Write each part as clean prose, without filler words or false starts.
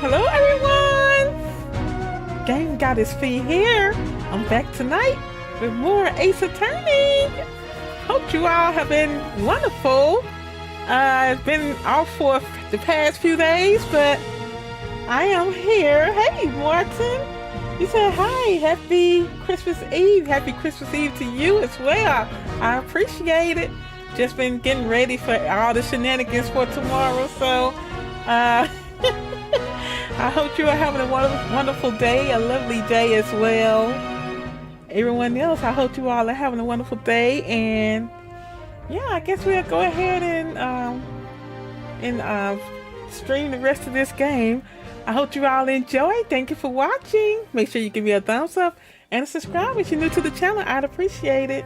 Hello everyone! GameGoddessFee here. I'm back tonight with more Ace Attorney. Hope you all have been wonderful. It's been off for the past few days, but I am here. Hey Martin! You said hi. Happy Christmas Eve. Happy Christmas Eve to you as well. I appreciate it. Just been getting ready for all the shenanigans for tomorrow, so I hope you are having a wonderful day, a lovely day as well. Everyone else, I hope you all are having a wonderful day, and yeah, I guess we'll go ahead and stream the rest of this game. I hope you all enjoy. Thank you for watching. Make sure you give me a thumbs up and subscribe if you're new to the channel. I'd appreciate it.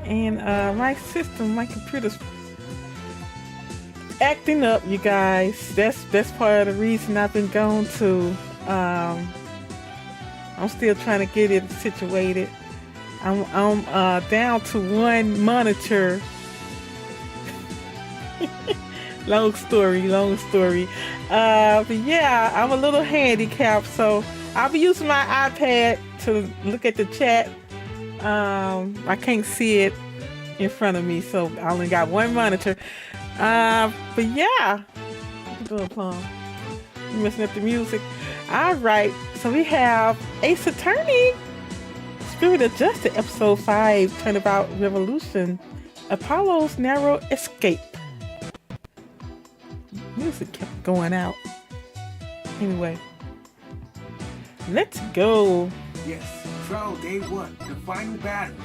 And my computer's acting up, you guys. That's part of the reason I've been gone to. I'm still trying to get it situated. I'm down to one monitor. long story. But yeah, I'm a little handicapped, so I'll be using my iPad to look at the chat. I can't see it in front of me, so I only got one monitor. But yeah, you messing up the music. All right, so we have Ace Attorney, Spirit Adjusted, Episode 5, Turnabout Revolution, Apollo's Narrow Escape. Music kept going out. Anyway, let's go. Yes, trial day 1, the final battle.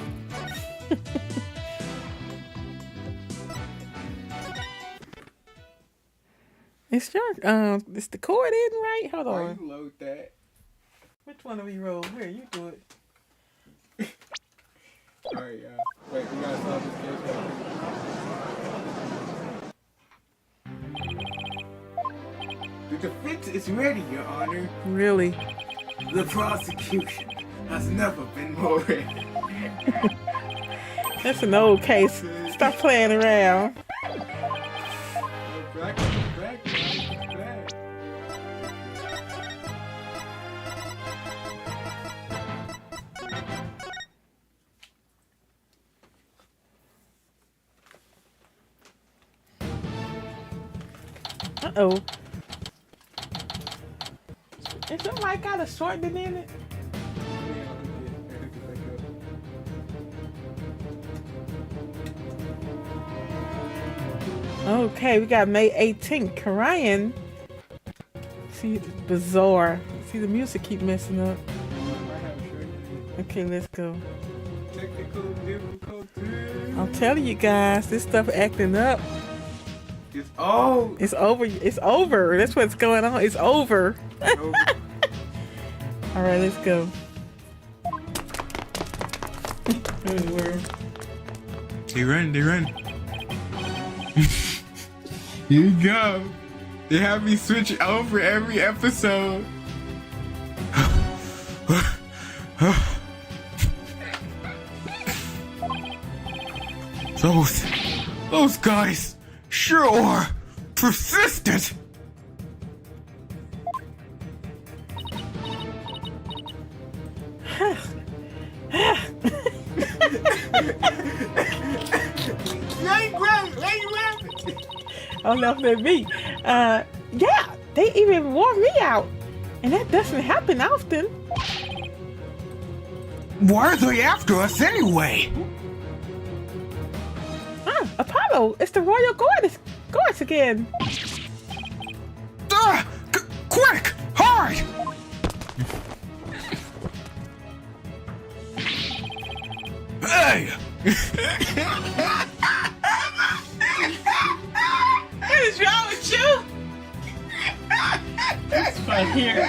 It's it's the cord in, right? Hold on. Why you load that? Which one do we roll? Here, you do it. Alright, wait, we gotta solve this case. The defense is ready, Your Honor. Really? The prosecution has never been more ready. That's an old case. Stop playing around. Back. Uh-oh. Is somebody got a shortening in it? Okay, we got May 18th, Korean. See, bizarre. See, the music keep messing up. Okay, let's go. Technical difficulty. I'm telling you guys, this stuff acting up. It's over. It's over. It's over. That's what's going on. It's over. All right, let's go. They run. Here you go. They have me switch over every episode. Those guys sure are persistent. Oh, nothing at me. Yeah, they even wore me out. And that doesn't happen often. Why are they after us anyway? Apollo, it's the Royal Guards again. Quick, hard! Hey! What is wrong with you? It's fun here.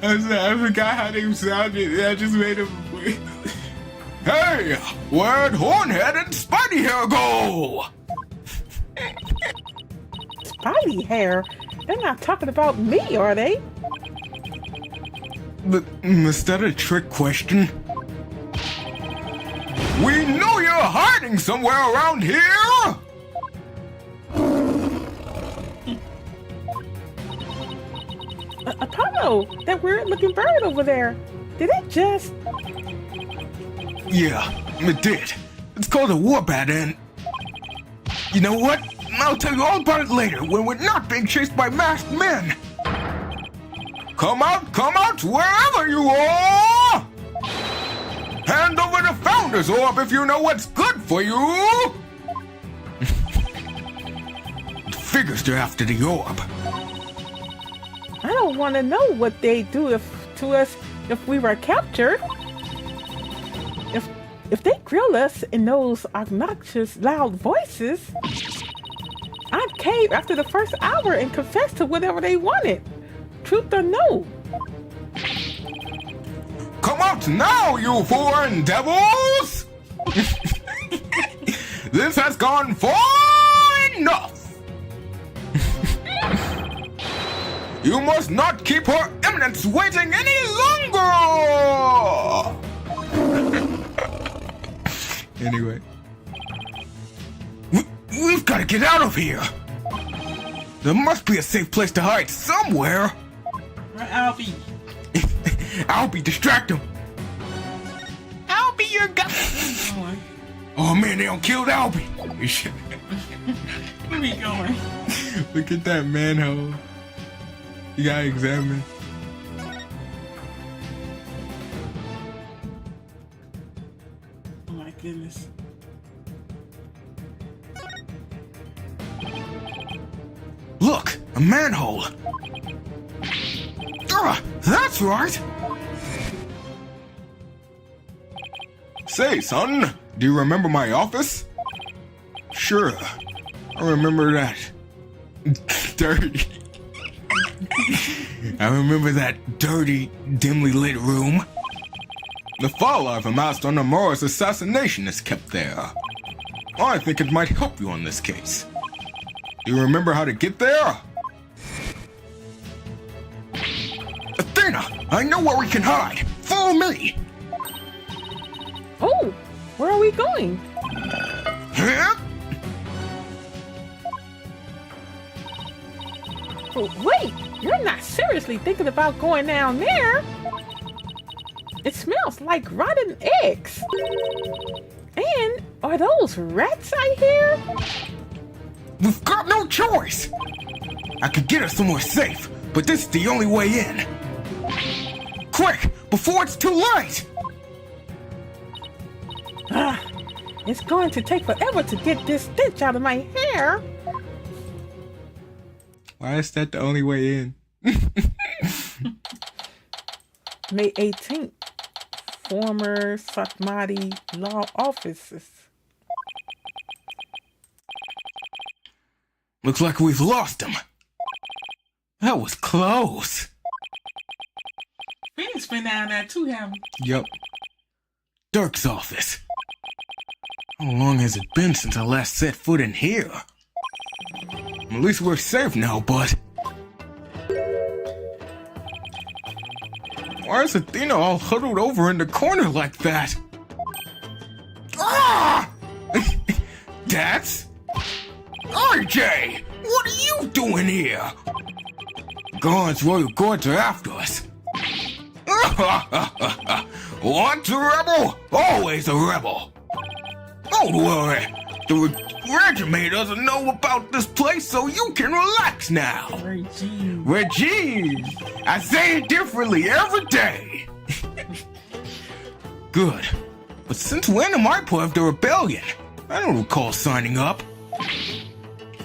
I'm sorry, I forgot how they sounded. I just made them. Hey! Where'd Hornhead and Spidey Hair go? Spidey Hair? They're not talking about me, are they? But is that a trick question? We know you're hiding somewhere around here! Apollo, that weird-looking bird over there. Did it just... Yeah, it did. It's called a warbat, and... You know what? I'll tell you all about it later, when we're not being chased by masked men! Come out, wherever you are! Hand over the Founder's Orb if you know what's good for you! It figures they're after the orb. I don't want to know what they do to us if we were captured. If they grill us in those obnoxious, loud voices, I'd cave after the first hour and confess to whatever they wanted. Truth or no. Come out now, you foreign devils! This has gone far enough! You must not keep Her Eminence waiting any longer! Anyway. We've got to get out of here! There must be a safe place to hide somewhere! Where Albie? Albie, distract him! Albie, you're gone! Oh man, they don't killed Albie! Where we going? Look at that manhole. You gotta examine. Oh my goodness. Look, a manhole. That's right. Say, son, do you remember my office? Sure, I remember that. Dirty. I remember that dirty, dimly lit room. The file I've amassed on Amura's assassination is kept there. I think it might help you on this case. Do you remember how to get there? Athena, I know where we can hide. Follow me. Oh, where are we going? Huh? Oh, wait, you're not seriously thinking about going down there? It smells like rotten eggs. And are those rats I hear? We've got no choice. I could get us somewhere safe, but this is the only way in. Quick, before it's too late! It's going to take forever to get this stench out of my hair. Why is that the only way in? May 18th, former Satmati law offices. Looks like we've lost him. That was close. Phoenix been down there too, haven't we? Yep. Dirk's office. How long has it been since I last set foot in here? At least we're safe now, but... Why is Athena all huddled over in the corner like that? Ah! That's... RJ! What are you doing here? God's royal guards are after us. Once a rebel, always a rebel. Don't worry, the regiment doesn't know about this place, so you can relax now. Regime. I say it differently every day. Good. But since when am I part of the rebellion? I don't recall signing up.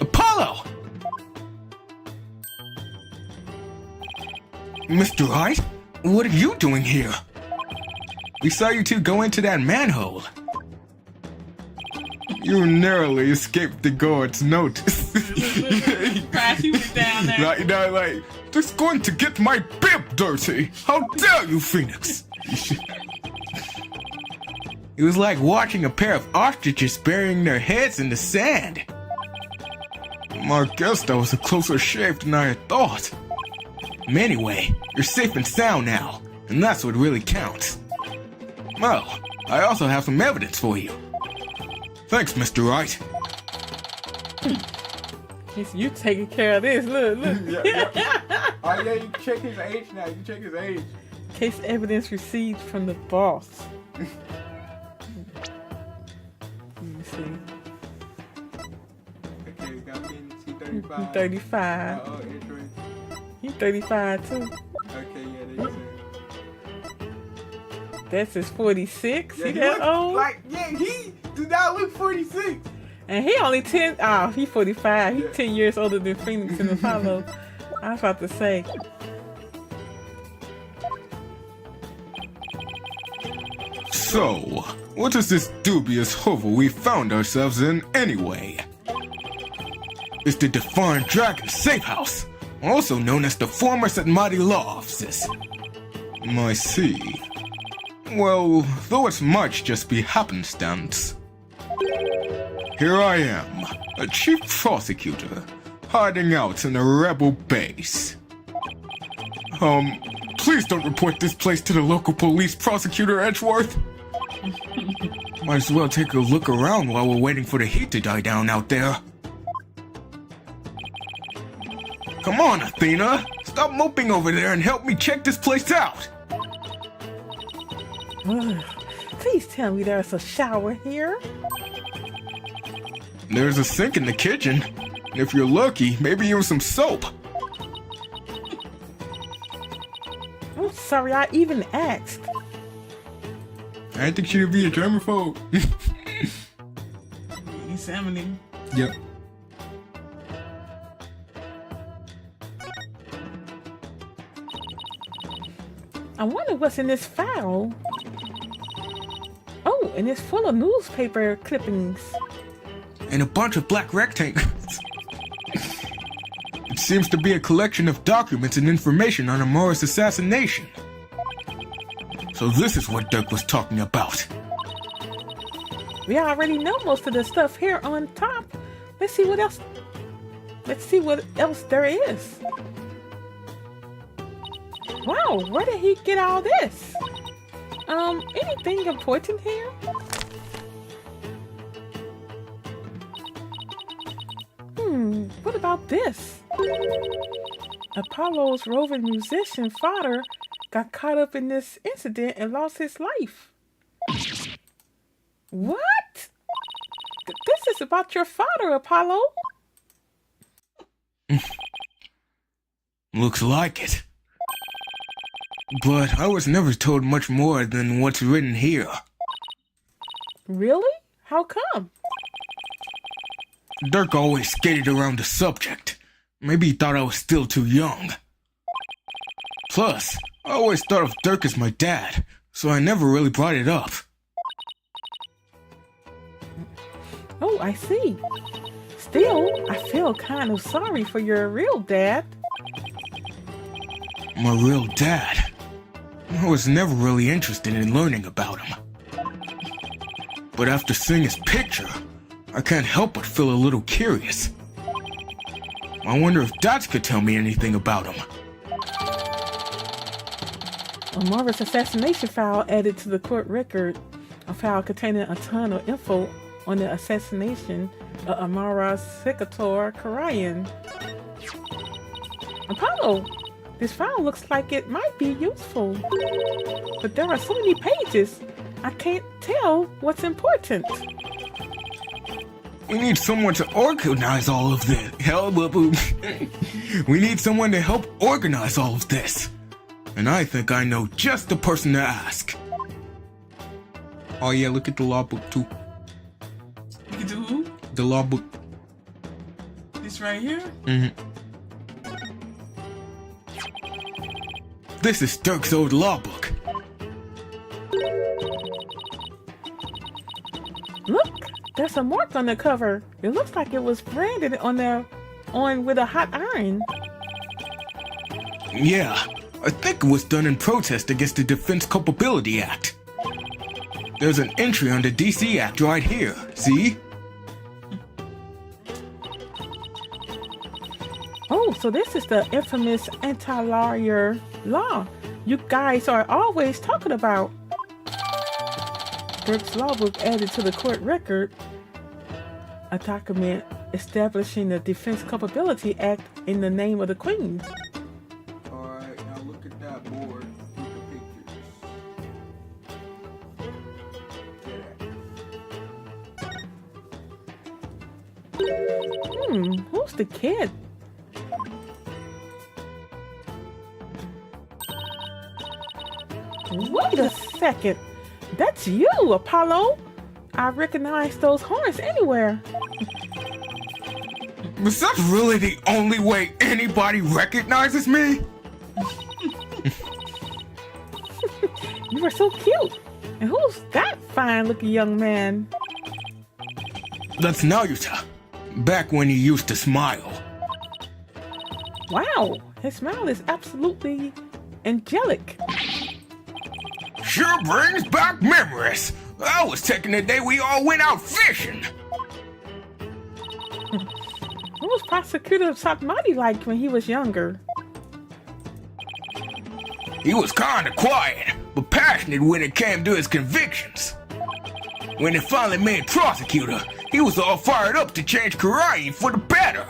Apollo! Mr. Wright, what are you doing here? We saw you two go into that manhole. You narrowly escaped the guard's notice. He was down there. like, just going to get my bib dirty. How dare you, Phoenix? It was like watching a pair of ostriches burying their heads in the sand. I guess that was a closer shave than I had thought. Anyway, you're safe and sound now, and that's what really counts. Well, I also have some evidence for you. Thanks, Mr. Wright. You taking care of this. Look. Yeah. Oh yeah, you can check his age now. You can check his age. Case evidence received from the boss. Let me see. Okay, got me. He 35. 35. He's 35 too. Okay, yeah, That's his 46. yeah, He that old? he do not look 46. And he only 10. Oh, he 45. He's 10 years older than Phoenix and Apollo. I was about to say. So, what is this dubious hovel we found ourselves in anyway? It's the Defiant Dragon Safe House, also known as the former Satmati Law Offices. I see. Well, though it might just be happenstance. Here I am, a chief prosecutor, hiding out in a rebel base. Please don't report this place to the local police, Prosecutor Edgeworth. Might as well take a look around while we're waiting for the heat to die down out there. Come on, Athena! Stop moping over there and help me check this place out! Please tell me there's a shower here. There's a sink in the kitchen. And if you're lucky, maybe even some soap. I'm sorry I even asked. I think she'd be a germaphobe. Examining. Yep. I wonder what's in this file. Oh, and it's full of newspaper clippings. And a bunch of black rectangles. It seems to be a collection of documents and information on Amara's assassination. So this is what Dirk was talking about. We already know most of the stuff here on top. Let's see what else. Let's see what else there is. Wow, where did he get all this? Anything important here? What about this? Apollo's roving musician father got caught up in this incident and lost his life. What? This is about your father, Apollo. Looks like it. But I was never told much more than what's written here. Really? How come? Dirk always skated around the subject. Maybe he thought I was still too young. Plus, I always thought of Dirk as my dad, so I never really brought it up. Oh, I see. Still, I feel kind of sorry for your real dad. My real dad? I was never really interested in learning about him. But after seeing his picture, I can't help but feel a little curious. I wonder if Dots could tell me anything about him. Amara's assassination file added to the court record. A file containing a ton of info on the assassination of Amara's Secator Karayan. Apollo, this file looks like it might be useful. But there are so many pages, I can't tell what's important. We need someone to organize all of this. We need someone to help organize all of this. And I think I know just the person to ask. Oh yeah, look at the law book too. You can do who? The law book. This right here? This is Dirk's old law book. Look, there's a mark on the cover. It looks like it was branded on with a hot iron. Yeah, I think it was done in protest against the Defense Culpability Act. There's an entry on the DC Act right here, see? Oh, so this is the infamous anti-lawyer law you guys are always talking about. Dirk's law book added to the court record. A document establishing the Defense Culpability Act in the name of the Queen. Alright, now look at that board with the pictures. Who's the kid? Wait a second. That's you, Apollo. I recognize those horns anywhere. Is that really the only way anybody recognizes me? You are so cute. And who's that fine-looking young man? That's Naruto. Back when he used to smile. Wow, his smile is absolutely angelic. Sure brings back memories. I was taking the day we all went out fishing. What was Prosecutor Sakamaki like when he was younger? He was kinda quiet, but passionate when it came to his convictions. When they finally made prosecutor, he was all fired up to change Karai for the better.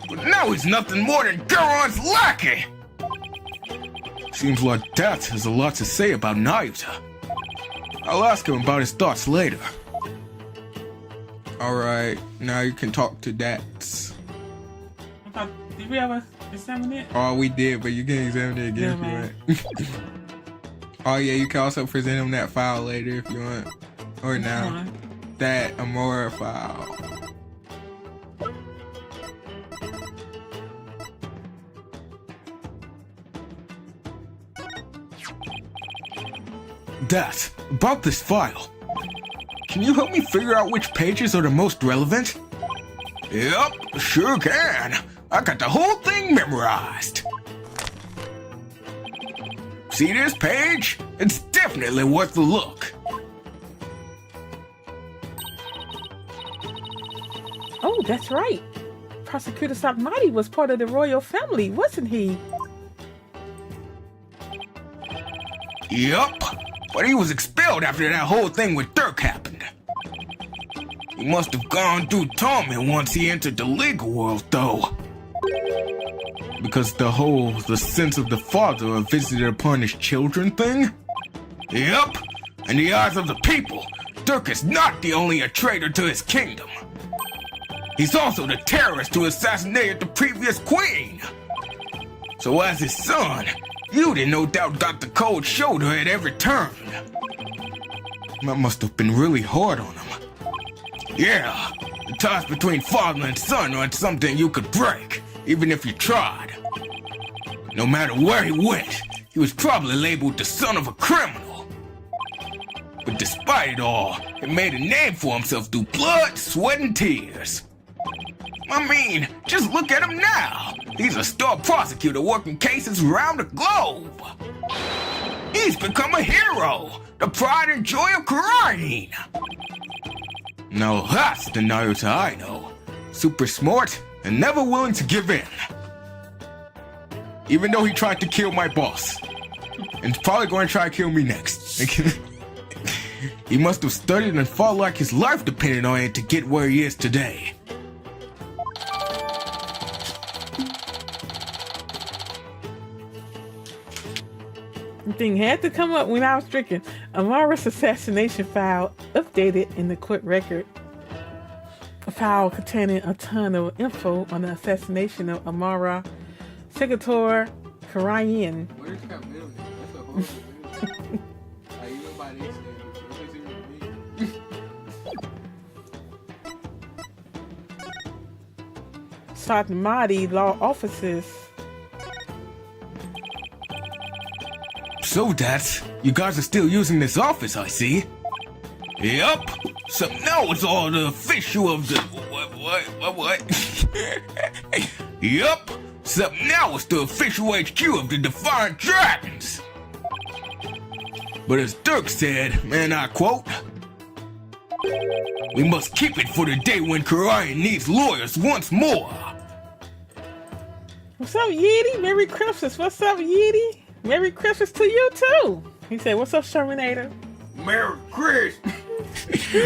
But now he's nothing more than Goron's lackey. Seems like that has a lot to say about Naruto. I'll ask him about his thoughts later. Alright, now you can talk to Dats. Did we ever examine it? Oh, we did, but you can examine it again if you want. Oh yeah, you can also present him that file later if you want. Or now. That Amora file. That, about this file. Can you help me figure out which pages are the most relevant? Yep, sure can. I got the whole thing memorized. See this page? It's definitely worth a look. Oh, that's right. Prosecutor Sakamaki was part of the royal family, wasn't he? Yup, but he was expelled after that whole thing with Dirk happened. He must have gone through torment once he entered the legal world, though. Because the sense of the father visited upon his children thing? Yup, in the eyes of the people, Dirk is not the only a traitor to his kingdom. He's also the terrorist who assassinated the previous queen. So as his son, Yudi no doubt got the cold shoulder at every turn. That must have been really hard on him. Yeah, the ties between father and son aren't something you could break, even if you tried. No matter where he went, he was probably labeled the son of a criminal. But despite it all, he made a name for himself through blood, sweat, and tears. I mean, just look at him now. He's a star prosecutor working cases around the globe. He's become a hero, the pride and joy of Karai. Now that's the Naruto I know. Super smart and never willing to give in. Even though he tried to kill my boss. And he's probably going to try to kill me next. He must have studied and fought like his life depended on it to get where he is today. The thing had to come up when I was drinking. Amara's assassination file updated in the court record. A file containing a ton of info on the assassination of Amara Segator Karayan. Where's that middle name? That's a whole middle name. Like, you know by these standards, what does it even mean? Sakamaki law offices. So, Dad, you guys are still using this office, I see. Yup. So now it's all the official of the... What? Yup. So now it's the official HQ of the Defiant Dragons. But as Dirk said, and I quote, "We must keep it for the day when Karai needs lawyers once more." What's up, Yeti? Merry Christmas. What's up, Yeti? Merry Christmas to you, too. He said, what's up, Shermanator? Merry Christmas.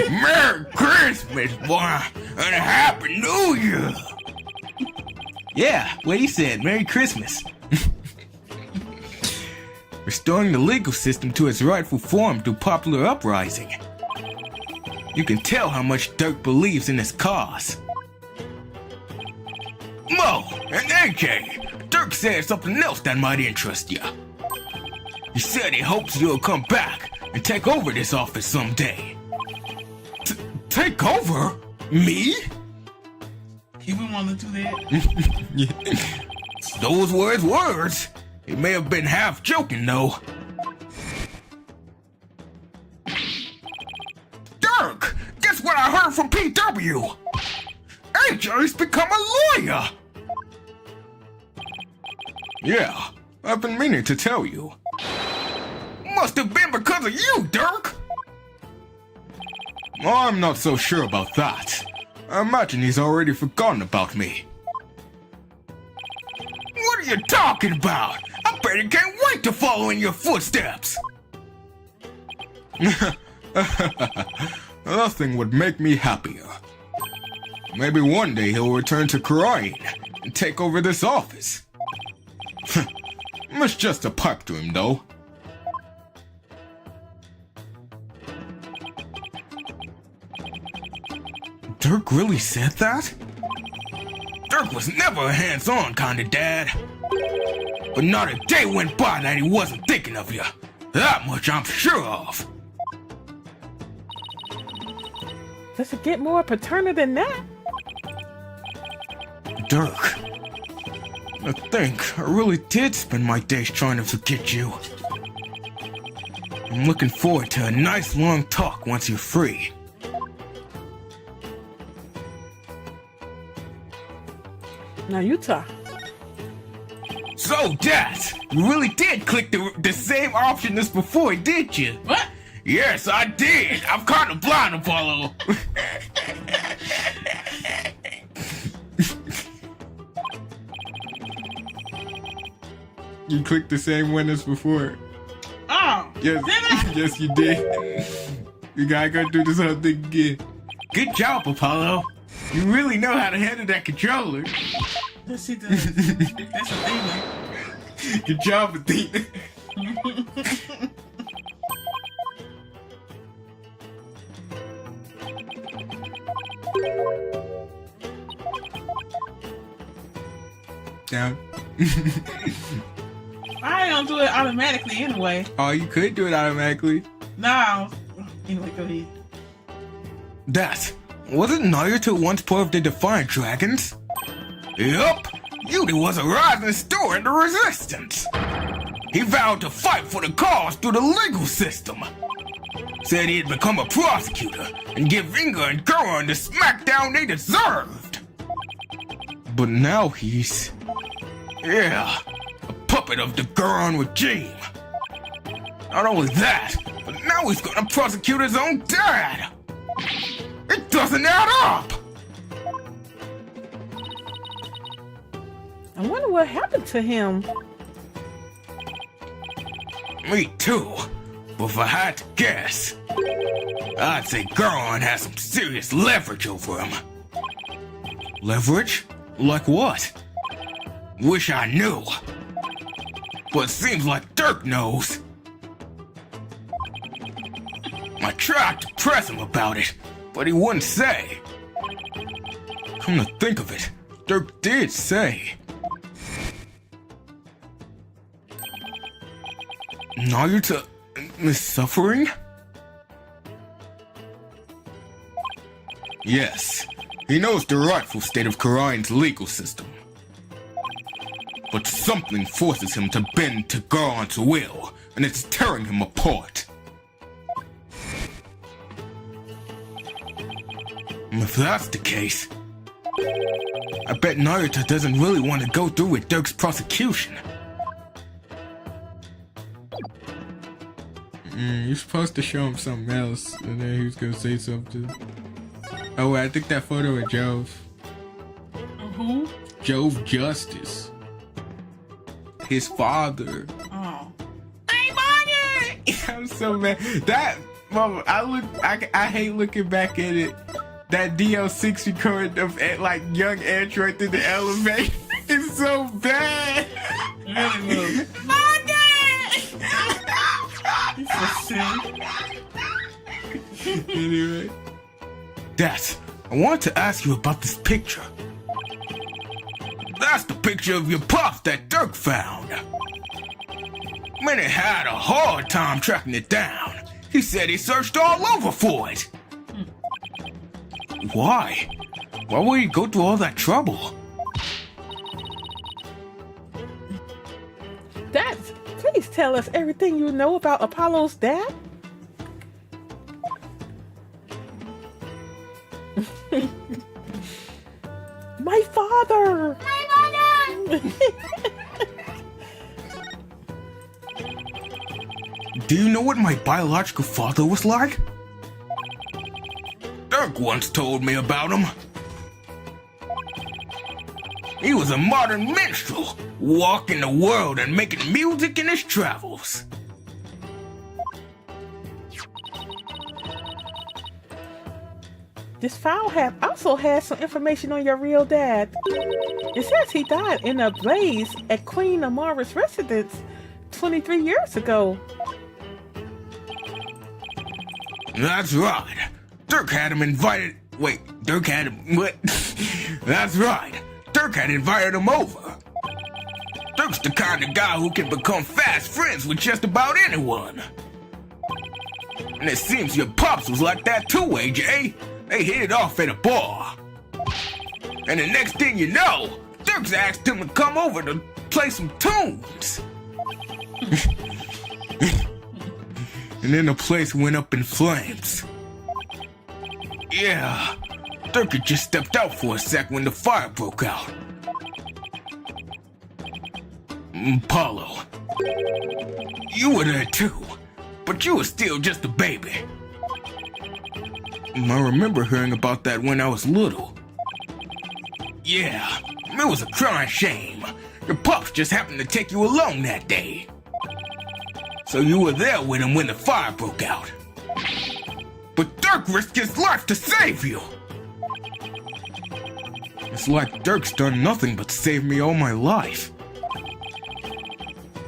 Merry Christmas, boy, and a Happy New Year. Yeah, what he said, Merry Christmas. Restoring the legal system to its rightful form through popular uprising. You can tell how much Dirk believes in his cause. Mo and AJ, Dirk said something else that might interest you. He said he hopes you'll come back and take over this office someday. Take over? Me? He would want to do that. Those were his words. He may have been half joking, though. Dirk, guess what I heard from PW? AJ's become a lawyer. Yeah, I've been meaning to tell you. Must have been because of you, Dirk. I'm not so sure about that. I imagine he's already forgotten about me. What are you talking about? I bet he can't wait to follow in your footsteps. Nothing would make me happier. Maybe one day he'll return to Korean and take over this office. It's just a pipe to him, though. Dirk really said that? Dirk was never a hands-on kind of dad. But not a day went by that he wasn't thinking of you. That much I'm sure of. Does it get more paternal than that? Dirk, I think I really did spend my days trying to forget you. I'm looking forward to a nice long talk once you're free. Now you talk. So, Dad, you really did click the same option as before, did you? What? Yes, I did. I'm kind of blind, Apollo. You clicked the same one as before. Oh. Yes, Did I? yes, you did. You gotta go do this whole thing again. Good job, Apollo. You really know how to handle that controller. Yes, he does. That's a thing. Good job, Athena. Down. I don't do it automatically anyway. Oh, you could do it automatically. No. Anyway, go ahead. That wasn't Naruto once part of the Defiant Dragons? Yup, Yuri was a rising star in the resistance. He vowed to fight for the cause through the legal system. Said he'd become a prosecutor and give Inga and Goron the smackdown they deserved. But now he's... yeah, a puppet of the Goron regime. Not only that, but now he's gonna prosecute his own dad. It doesn't add up! I wonder what happened to him. Me too, but if I had to guess, I'd say Goron has some serious leverage over him. Leverage? Like what? Wish I knew. But seems like Dirk knows. I tried to press him about it, but he wouldn't say. Come to think of it, Dirk did say. Naruto is suffering? Yes, he knows the rightful state of Korai's legal system. But something forces him to bend to Goron's will, and it's tearing him apart. If that's the case, I bet Naruto doesn't really want to go through with Dirk's prosecution. You're supposed to show him something else, and then he was gonna say something. Oh, I think that photo of Jove. Who? Jove Justice. His father. Oh. I'm so mad. That Mama, I hate looking back at it. That DL6 recording of like young Android through the elevator is so bad. Really, My dad! He's so sick. Anyway. Dad, I want to ask you about this picture. That's the picture of your pops that Dirk found. Man, he had a hard time tracking it down. He said he searched all over for it. Why? Why would he go through all that trouble? Dad, please tell us everything you know about Apollo's dad. My father! My mother! Do you know what my biological father was like? Dirk once told me about him. He was a modern minstrel, walking the world and making music in his travels. This file also has some information on your real dad. It says he died in a blaze at Queen Amara's residence 23 years ago. That's right. Dirk had him invited. Wait, Dirk had him. What? That's right. Dirk had invited him over. Dirk's the kind of guy who can become fast friends with just about anyone. And it seems your pops was like that too, AJ. They hit it off at a bar. And the next thing you know, Dirk's asked him to come over to play some tunes. And then the place went up in flames. Yeah, Dirk had just stepped out for a sec when the fire broke out. Apollo, you were there too, but you were still just a baby. I remember hearing about that when I was little. Yeah, it was a crying shame. Your pops just happened to take you along that day. So you were there with him when the fire broke out. But Dirk risked his life to save you. It's like Dirk's done nothing but save me all my life.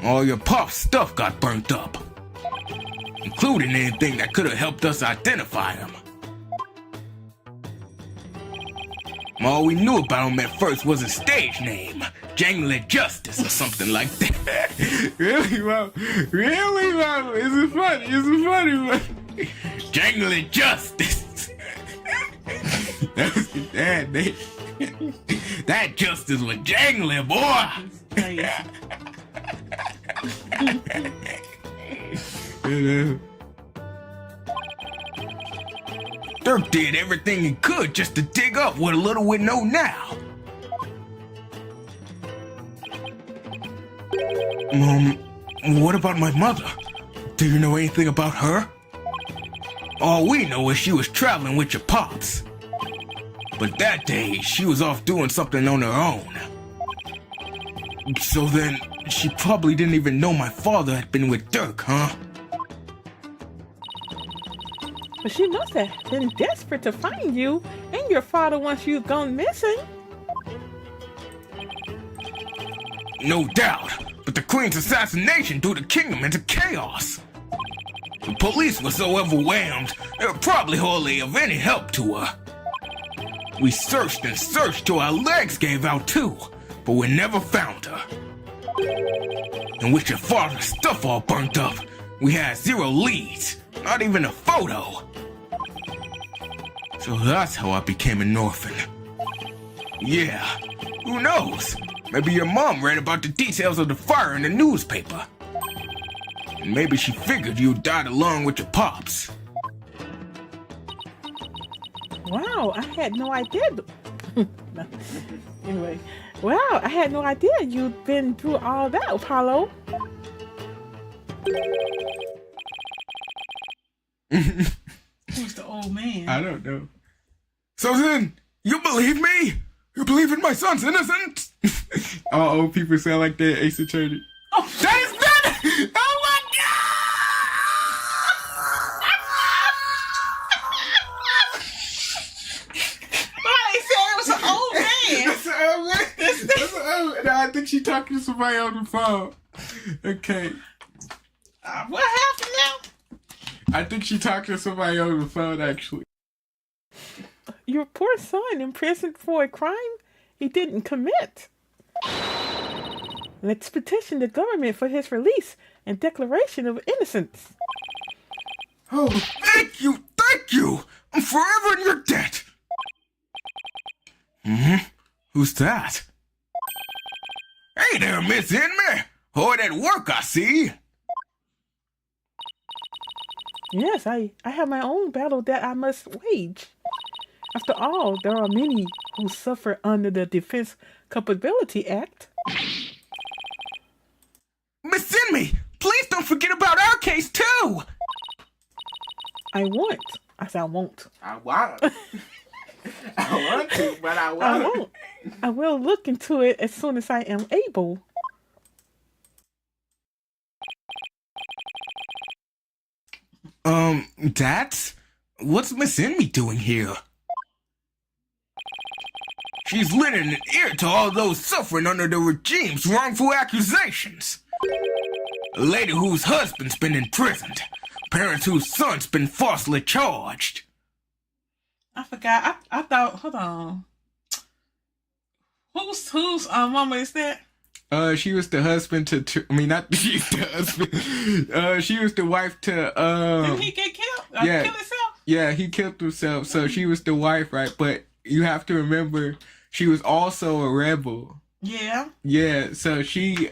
All your pop's stuff got burnt up, including anything that could have helped us identify him. All we knew about him at first was his stage name, Jangly Justice or something like that. Really, Mom? Really, Mom? Is it funny? Is it funny, Mom? Jangly Justice. That was his dad name. That Justice was jangly, boy. Dirk did everything he could just to dig up what little we know now. What about my mother? Do you know anything about her? All we know is she was traveling with your pops. But that day, she was off doing something on her own. So then, she probably didn't even know my father had been with Dirk, huh? But she must have been desperate to find you and your father once you've gone missing. No doubt, but the Queen's assassination threw the kingdom into chaos. The police were so overwhelmed, they were probably hardly of any help to her. We searched and searched till our legs gave out too, but we never found her. And with your father's stuff all burnt up, we had zero leads, not even a photo. So that's how I became an orphan. Yeah, who knows? Maybe your mom read about the details of the fire in the newspaper. And maybe she figured you died along with your pops. Wow, I had no idea. No. Anyway, wow, I had no idea you'd been through all that, Apollo. Who's the old man? I don't know. So then, you believe me? You believe in my son's innocence? All old people sound like they're Ace Attorney. Oh, that is better! Oh my No, I think she talking to somebody on the phone. Okay. What happened now? I think she talking to somebody on the phone, actually. Your poor son imprisoned for a crime he didn't commit. Let's petition the government for his release and declaration of innocence. Oh, thank you, thank you! I'm forever in your debt! Who's that? Hey there, Miss Inmate! Hard at work, I see! Yes, I have my own battle that I must wage. After all, there are many who suffer under the Defense Culpability Act. Miss Inmate, please don't forget about our case, too! I won't. I said I won't. I want. I want to, but I I won't. won't. I will look into it as soon as I am able. Dad? What's Miss Inmate doing here? She's lending an ear to all those suffering under the regime's wrongful accusations. A lady whose husband's been imprisoned. Parents whose son's been falsely charged. I forgot. I thought. Hold on. Whose mama is that? She was the husband to. I mean, not she's the husband. She was the wife to. Didn't he get killed? Yeah. Kill himself? Yeah, he killed himself. So she was the wife, right? But you have to remember, she was also a rebel. Yeah. Yeah. So she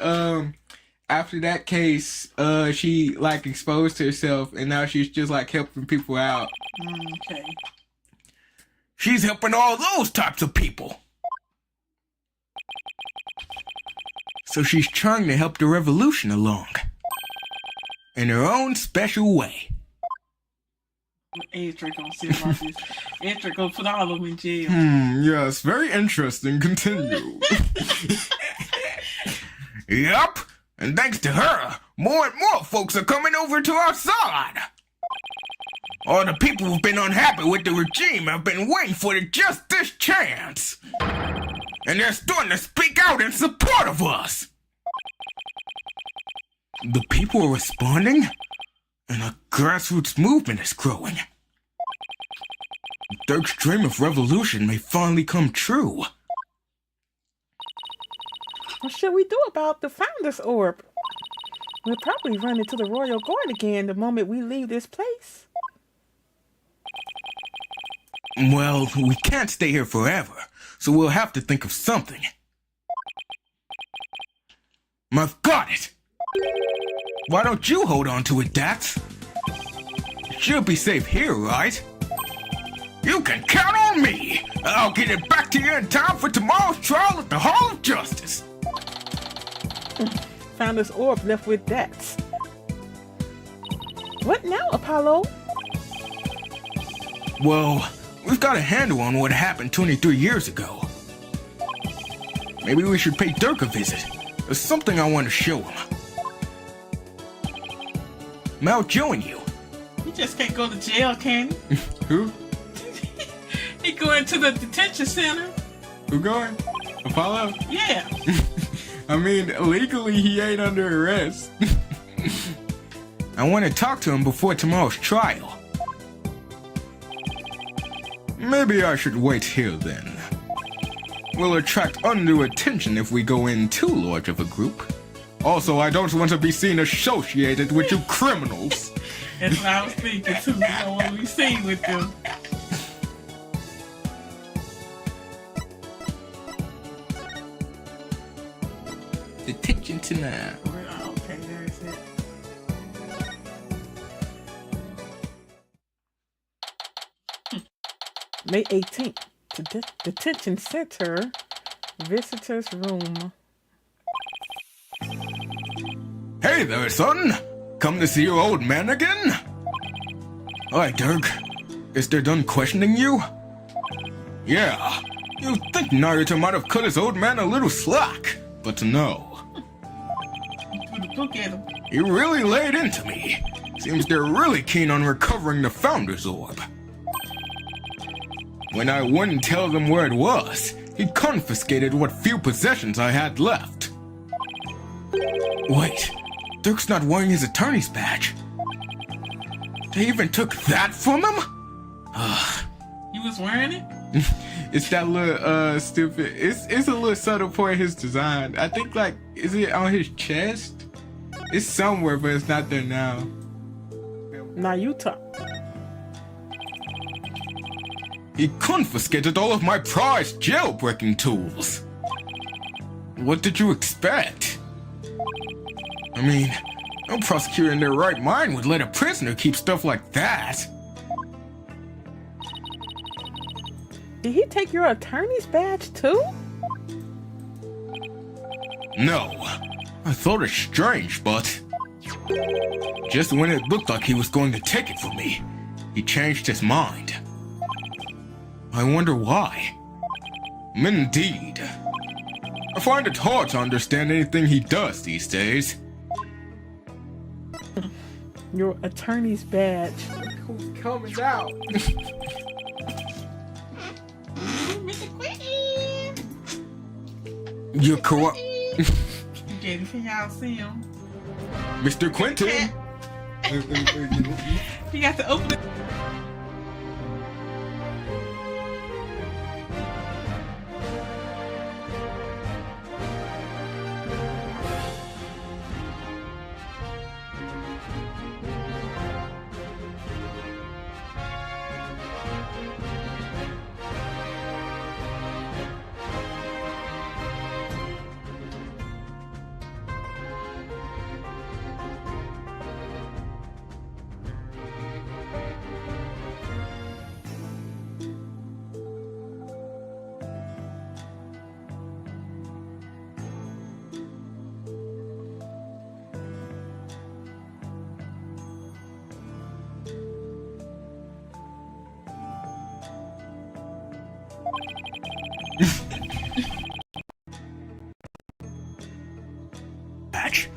after that case, she like exposed herself, and now she's just like helping people out. Okay. She's helping all those types of people. So she's trying to help the revolution along. In her own special way. Edric gonna see about this. Edric gonna put all of them in jail. Yes, very interesting. Continue. Yup, and thanks to her, more and more folks are coming over to our side. All the people who've been unhappy with the regime have been waiting for just this chance. And they're starting to speak out in support of us. The people are responding, and a grassroots movement is growing. Dirk's dream of revolution may finally come true. What should we do about the Founder's Orb? We'll probably run into the Royal Guard again the moment we leave this place. Well, we can't stay here forever, so we'll have to think of something. I've got it! Why don't you hold on to it, Dax? It should be safe here, right? You can count on me! I'll get it back to you in time for tomorrow's trial at the Hall of Justice! Founder's Orb left with Dax. What now, Apollo? Well, we've got a handle on what happened 23 years ago. Maybe we should pay Dirk a visit. There's something I want to show him. I'll join you. You just can't go to jail, can you? Who? He going to the detention center. Who going? Apollo? Yeah. I mean, legally he ain't under arrest. I want to talk to him before tomorrow's trial. Maybe I should wait here then. We'll attract undue attention if we go in too large of a group. Also, I don't want to be seen associated with you criminals. That's what I was thinking too. You don't want to be seen with them. Detention tonight. Okay, there's it. May 18th, to detention center, visitors room. Hey there, son! Come to see your old man again? Hi, Dirk. Is they're done questioning you? Yeah. You'd think Naruto might have cut his old man a little slack, but no. Look at him. He really laid into me. Seems they're really keen on recovering the Founder's Orb. When I wouldn't tell them where it was, He confiscated what few possessions I had left. Wait, Dirk's not wearing his attorney's badge. They even took that from him? You was wearing it? It's that little stupid. It's a little subtle part of his design. I think like, is it on his chest? It's somewhere, but it's not there now. Now you talk. He confiscated all of my prized jailbreaking tools. What did you expect? I mean, no prosecutor in their right mind would let a prisoner keep stuff like that. Did he take your attorney's badge too? No. I thought it strange, but just when it looked like he was going to take it from me, he changed his mind. I wonder why. Indeed. I find it hard to understand anything he does these days. Your attorney's badge. Who's coming out? You're corrupt. Can y'all see him? Mr. Quentin! He got to open it. Badge.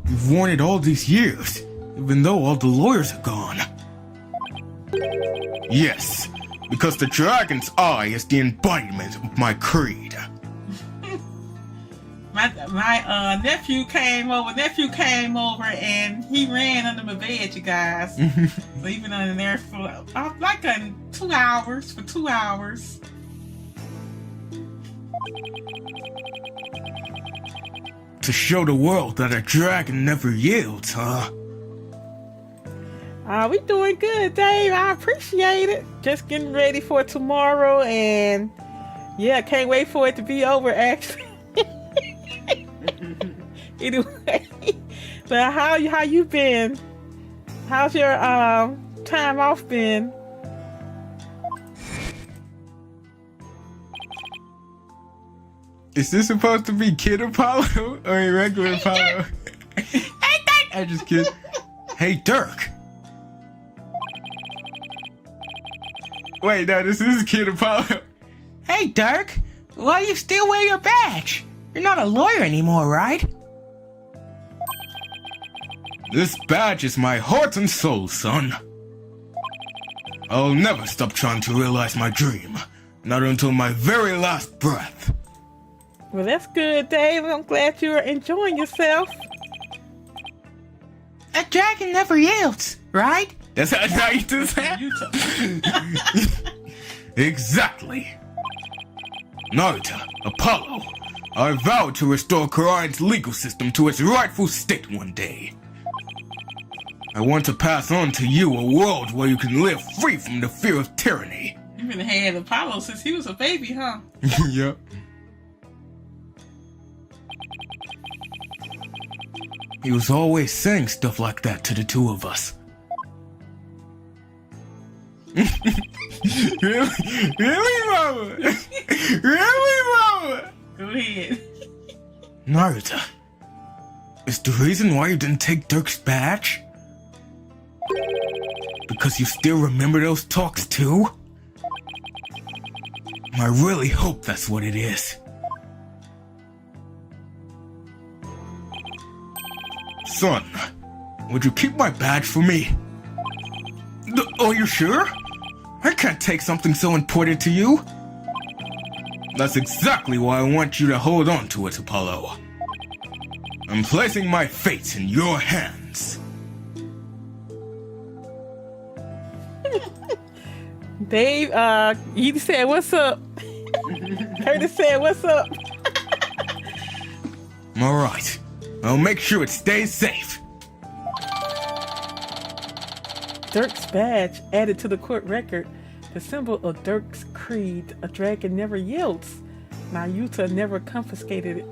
You've worn it all these years, even though all the lawyers are gone. Yes, because the dragon's eye is the embodiment of my creed. My nephew came over and he ran under my bed, you guys. So he been under there for like 2 hours, for 2 hours. To show the world that a dragon never yields, huh? We doing good, Dave. I appreciate it. Just getting ready for tomorrow, and yeah, can't wait for it to be over, actually. Anyway, so how you been? How's your time off been? Is this supposed to be Kid Apollo or a regular Apollo? I just kidding. Hey, Dirk. Wait, no, this is Kid Apollo. Hey, Dirk, why do you still wear your badge? You're not a lawyer anymore, right? This badge is my heart and soul, son. I'll never stop trying to realize my dream. Not until my very last breath. Well, that's good, Dave. I'm glad you're enjoying yourself. A dragon never yields, right? That's how you do that? Exactly. Naruto, Apollo, I vow to restore Korai's legal system to its rightful state one day. I want to pass on to you a world where you can live free from the fear of tyranny. You've been had Apollo since he was a baby, huh? Yep. He was always saying stuff like that to the two of us. Really? Really, Mama? Really, Mama? Go ahead. Naruto, is the reason why you didn't take Dirk's badge? Because you still remember those talks too? I really hope that's what it is. Son, would you keep my badge for me? Are you sure? I can't take something so important to you. That's exactly why I want you to hold on to it, Apollo. I'm placing my fate in your hands. Dave, you said, what's up? Curtis said, what's up? All right. I'll make sure it stays safe. Dirk's badge added to the court record. The symbol of Dirk's creed, a dragon never yields. Now Utah never confiscated it.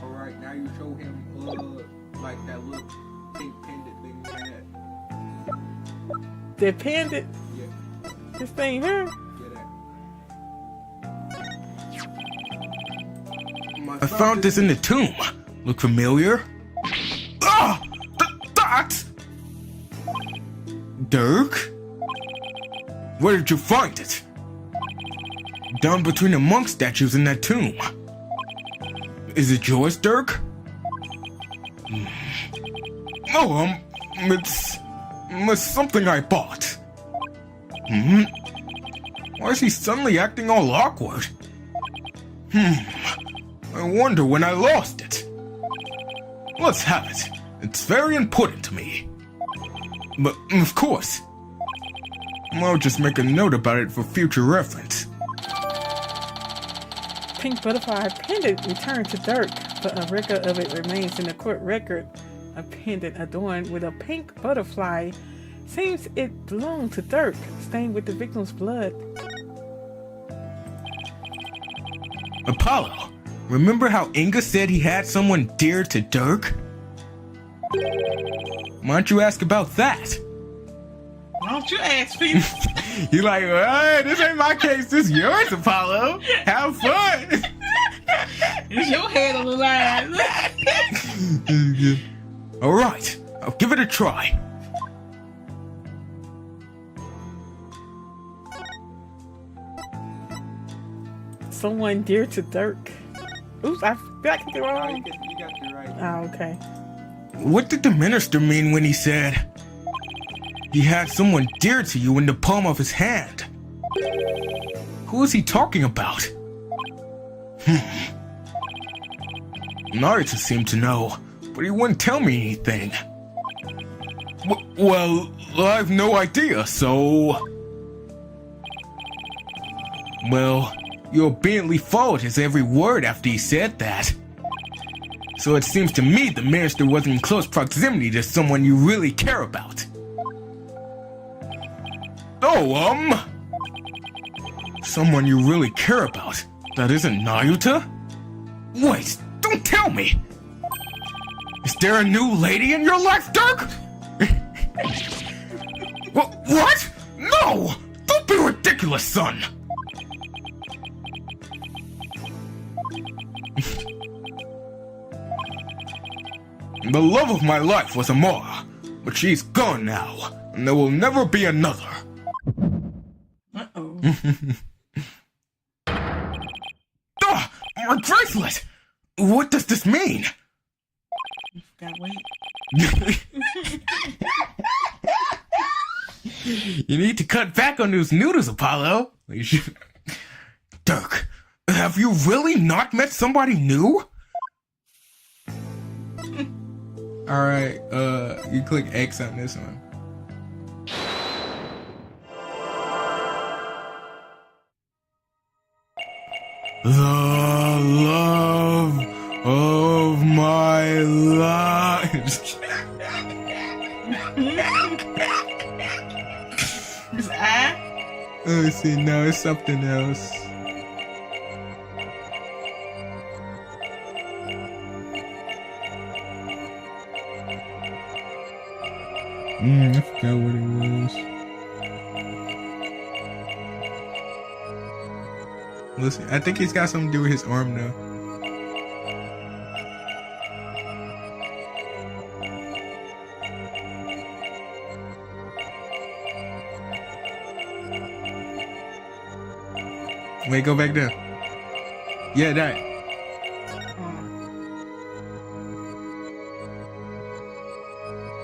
Alright, now you show him, like that little pink pendant thing you had. The pendant, Yeah, this thing here. get that. I found this in the tomb. Look familiar? Ah! That! Dirk? Where did you find it? Down between the monk statues in that tomb. Is it yours, Dirk? Oh, it's something I bought. Why is he suddenly acting all awkward? I wonder when I lost it. Let's have it. It's very important to me. But, of course, I'll just make a note about it for future reference. Pink butterfly pendant returned to Dirk, but a record of it remains in the court record. A pendant adorned with a pink butterfly. Seems it belonged to Dirk, stained with the victim's blood. Apollo, remember how Inga said he had someone dear to Dirk? Why don't you ask about that? Why don't you ask people? You're like, hey, this ain't my case, this is yours, Apollo. Have fun. It's your head on the line. All right, I'll give it a try. Someone dear to Dirk. Oops, I got it wrong. You got it right. Oh, okay. What did the minister mean when he said he had someone dear to you in the palm of his hand? Who is he talking about? Naruto seemed to know, but he wouldn't tell me anything. Well, I've no idea, so... Well, you obediently followed his every word after he said that. So it seems to me the minister was in close proximity to someone you really care about. Oh, someone you really care about? That isn't Nayuta? Wait, don't tell me! Is there a new lady in your life, Dirk? What? No! Don't be ridiculous, son! The love of my life was Amora, but she's gone now, and there will never be another. Uh-oh. Ah, my bracelet! What does this mean? Gotta wait. You need to cut back on those noodles, Apollo. You should... Dirk, have you really not met somebody new? Alright, you click X on this one. The love of my life. It's I? Oh, see, no, it's something else. I forgot what it was. Listen, I think he's got something to do with his arm though. Wait, go back there. Yeah, that.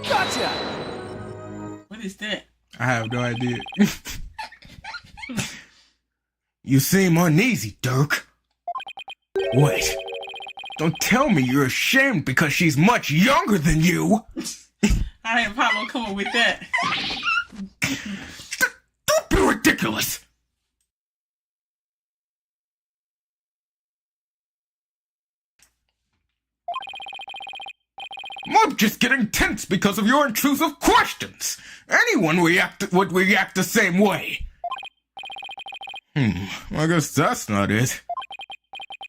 Gotcha! What is that? I have no idea. You seem uneasy, Dirk. Wait. Don't tell me you're ashamed because she's much younger than you. I had Apollo come up with that. Don't be ridiculous. I'm just getting tense because of your intrusive questions. Anyone would react the same way. I guess that's not it.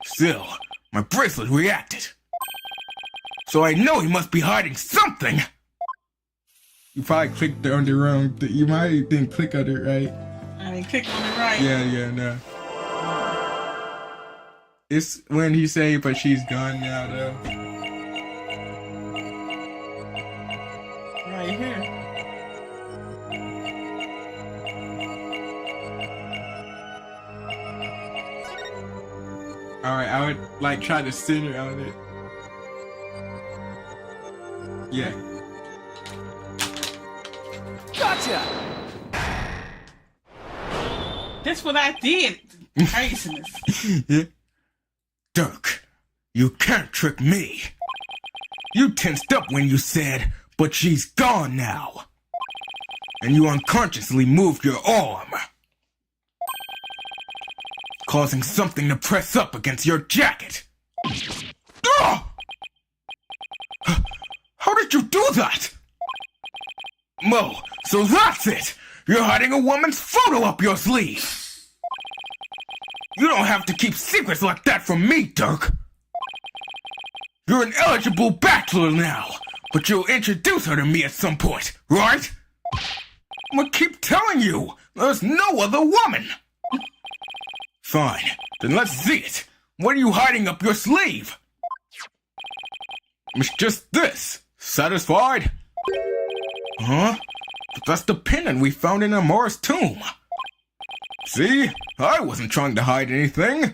Still, my bracelet reacted. So I know he must be hiding something. You probably clicked on the wrong thing. You might didn't click on it right. I didn't click on it right. Yeah, no. It's when he say, but she's gone now, though. Right here. Alright, I would like try to center on it. Yeah. Gotcha! That's what I did. Craziness. Yeah. Dirk, you can't trick me. You tensed up when you said, but she's gone now. And you unconsciously moved your arm, causing something to press up against your jacket. Ah! How did you do that? Mo, so that's it! You're hiding a woman's photo up your sleeve! You don't have to keep secrets like that from me, Dirk! You're an eligible bachelor now, but you'll introduce her to me at some point, right? I'm gonna keep telling you, there's no other woman! Fine, then let's see it. What are you hiding up your sleeve? It's just this. Satisfied? Huh? But that's the pendant we found in Amora's tomb. See? I wasn't trying to hide anything.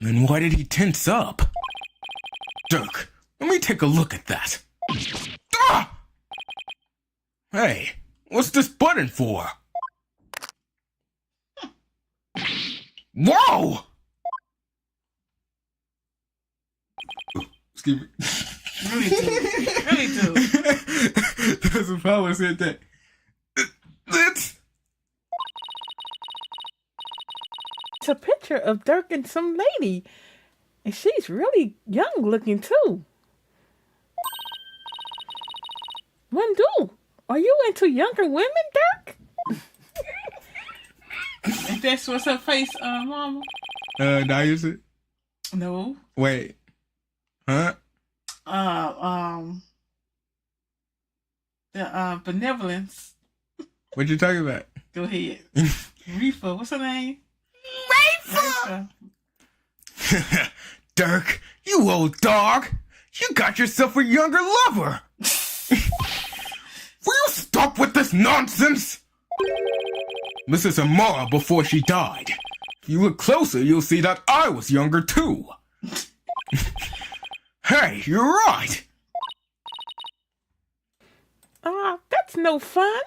Then why did he tense up? Dirk, let me take a look at that. Ah! Hey, what's this button for? Whoa! Excuse me. Really do. Really do. That's what Paula said that. It's... It's a picture of Dirk and some lady. And she's really young looking too. Wendell, are you into younger women, Dirk? If that's what's her face, Mama? Now is it? No. Wait. Huh? The benevolence. What you talking about? Go ahead. Reefa, what's her name? Rafa! Dirk, you old dog! You got yourself a younger lover! Will you stop with this nonsense? Mrs. Amara before she died. If you look closer, you'll see that I was younger too. Hey, you're right! That's no fun.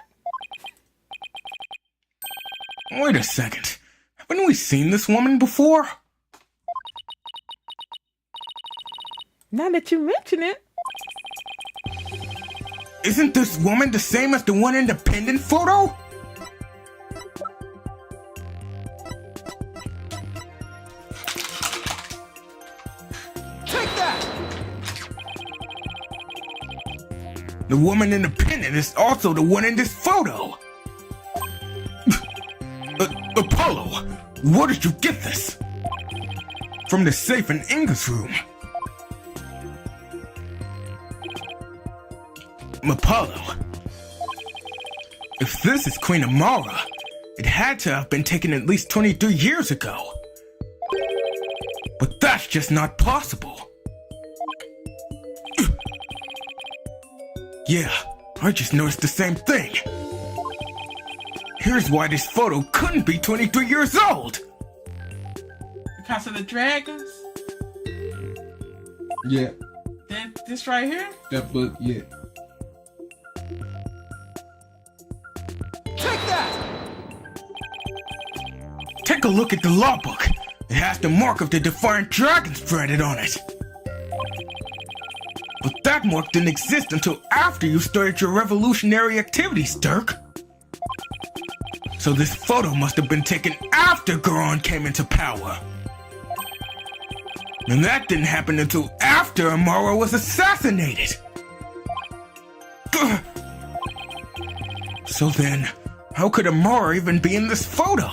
Wait a second. Haven't we seen this woman before? Now that you mention it. Isn't this woman the same as the one in the pendant photo? Take that! The woman in the pendant is also the one in this photo. Apollo, where did you get this? From the safe in Inga's room. Apollo, if this is Queen Amara, it had to have been taken at least 23 years ago. But that's just not possible. Yeah, I just noticed the same thing. Here's why this photo couldn't be 23 years old. Because of the dragons? Yeah. This right here? That book, yeah. Take that! a look at the logbook. It has the mark of the Defiant Dragons printed on it. But that mark didn't exist until after you started your revolutionary activities, Dirk. So this photo must have been taken after Goron came into power. And that didn't happen until after Amara was assassinated. So then, how could Amara even be in this photo?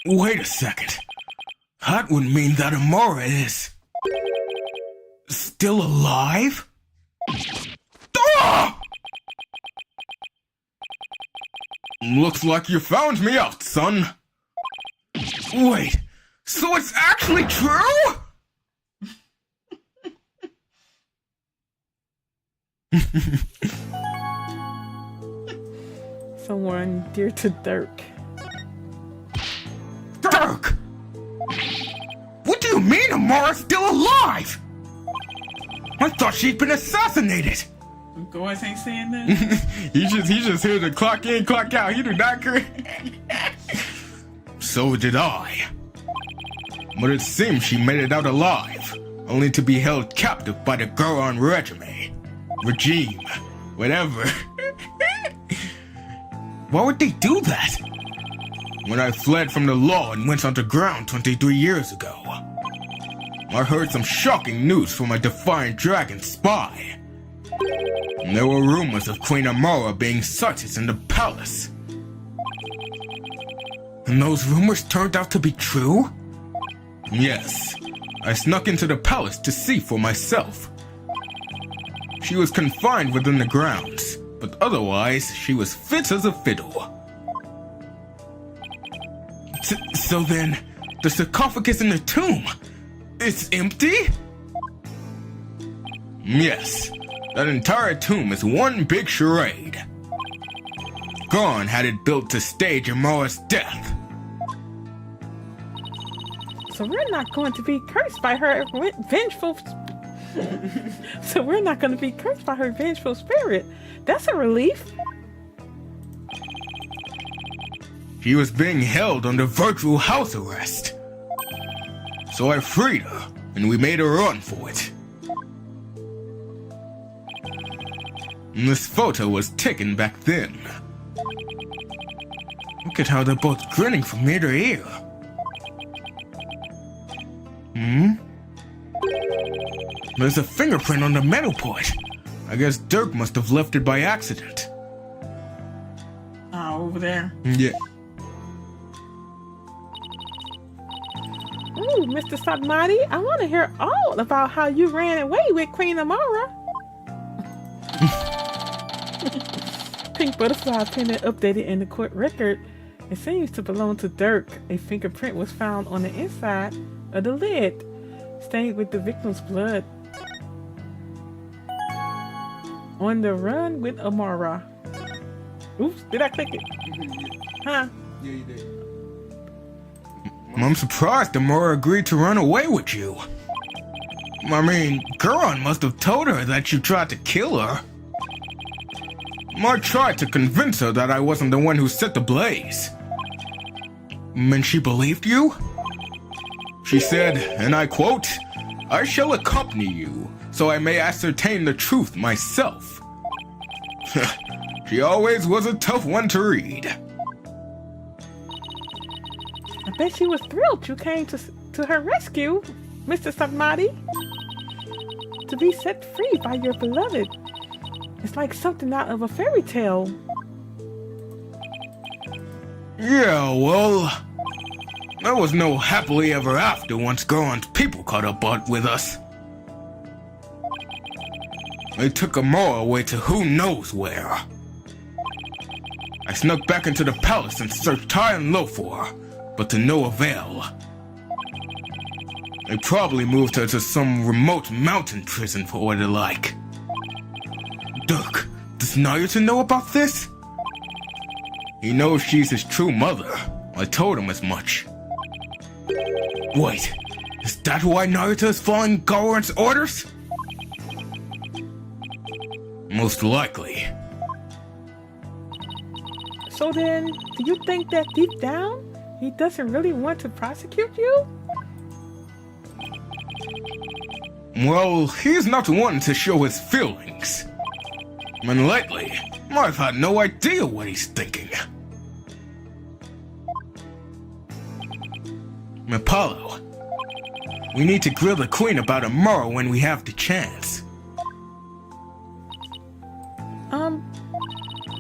Wait a second. That would mean that Amara is still alive? Ah! Looks like you found me out, son. Wait, so it's actually true? Someone dear to Dirk. Dirk! What do you mean Amara's still alive? I thought she'd been assassinated. Goins ain't saying that. He just here to clock in, clock out. He do not care. So did I. But it seems she made it out alive, only to be held captive by the Goron regime, whatever. Why would they do that? When I fled from the law and went underground 23 years ago, I heard some shocking news from a Defiant Dragon spy. And there were rumors of Queen Amara being sighted in the palace. And those rumors turned out to be true? Yes, I snuck into the palace to see for myself. She was confined within the grounds, but otherwise she was fit as a fiddle. So then, the sarcophagus in the tomb, it's empty? Yes, that entire tomb is one big charade. Goron had it built to stage Amara's death. So we're not going to be cursed by her vengeful. So we're not going to be cursed by her vengeful spirit. That's a relief. She was being held under virtual house arrest. So I freed her, and we made a run for it. And this photo was taken back then. Look at how they're both grinning from ear to ear. There's a fingerprint on the metal part. I guess Dirk must have left it by accident. Over there. Yeah. Ooh, Mr. Satmati, I want to hear all about how you ran away with Queen Amara. Pink butterfly pendant updated in the court record. It seems to belong to Dirk. A fingerprint was found on the inside of the lid, stained with the victim's blood. On the run with Amara. Oops, did I click it? Huh? Yeah, you did. I'm surprised Amara agreed to run away with you. I mean, Goron must have told her that you tried to kill her. I tried to convince her that I wasn't the one who set the blaze. And she believed you? She said, and I quote, "I shall accompany you, so I may ascertain the truth myself." She always was a tough one to read. I bet she was thrilled you came to her rescue, Mr. Satmati. To be set free by your beloved. It's like something out of a fairy tale. Yeah, well, there was no happily ever after once Goron's people caught up with us. They took Amara away to who knows where. I snuck back into the palace and searched high and low for her, but to no avail. They probably moved her to some remote mountain prison for what they like. Dirk, does Naruto know about this? He knows she's his true mother. I told him as much. Wait, is that why Naruto is following Goron's orders? Most likely. So then, do you think that deep down, he doesn't really want to prosecute you? Well, he's not one to show his feelings. And lately, I've had no idea what he's thinking. Apollo, we need to grill the queen about Amara when we have the chance.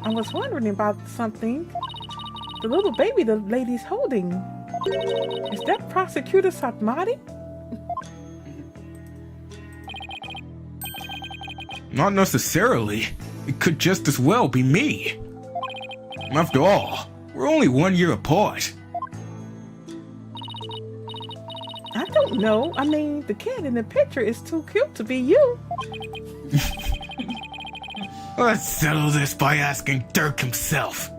I was wondering about something. The little baby the lady's holding. Is that Prosecutor Satmati? Not necessarily. It could just as well be me. After all, we're only 1 year apart. I don't know. I mean, the kid in the picture is too cute to be you. Let's settle this by asking Dirk himself.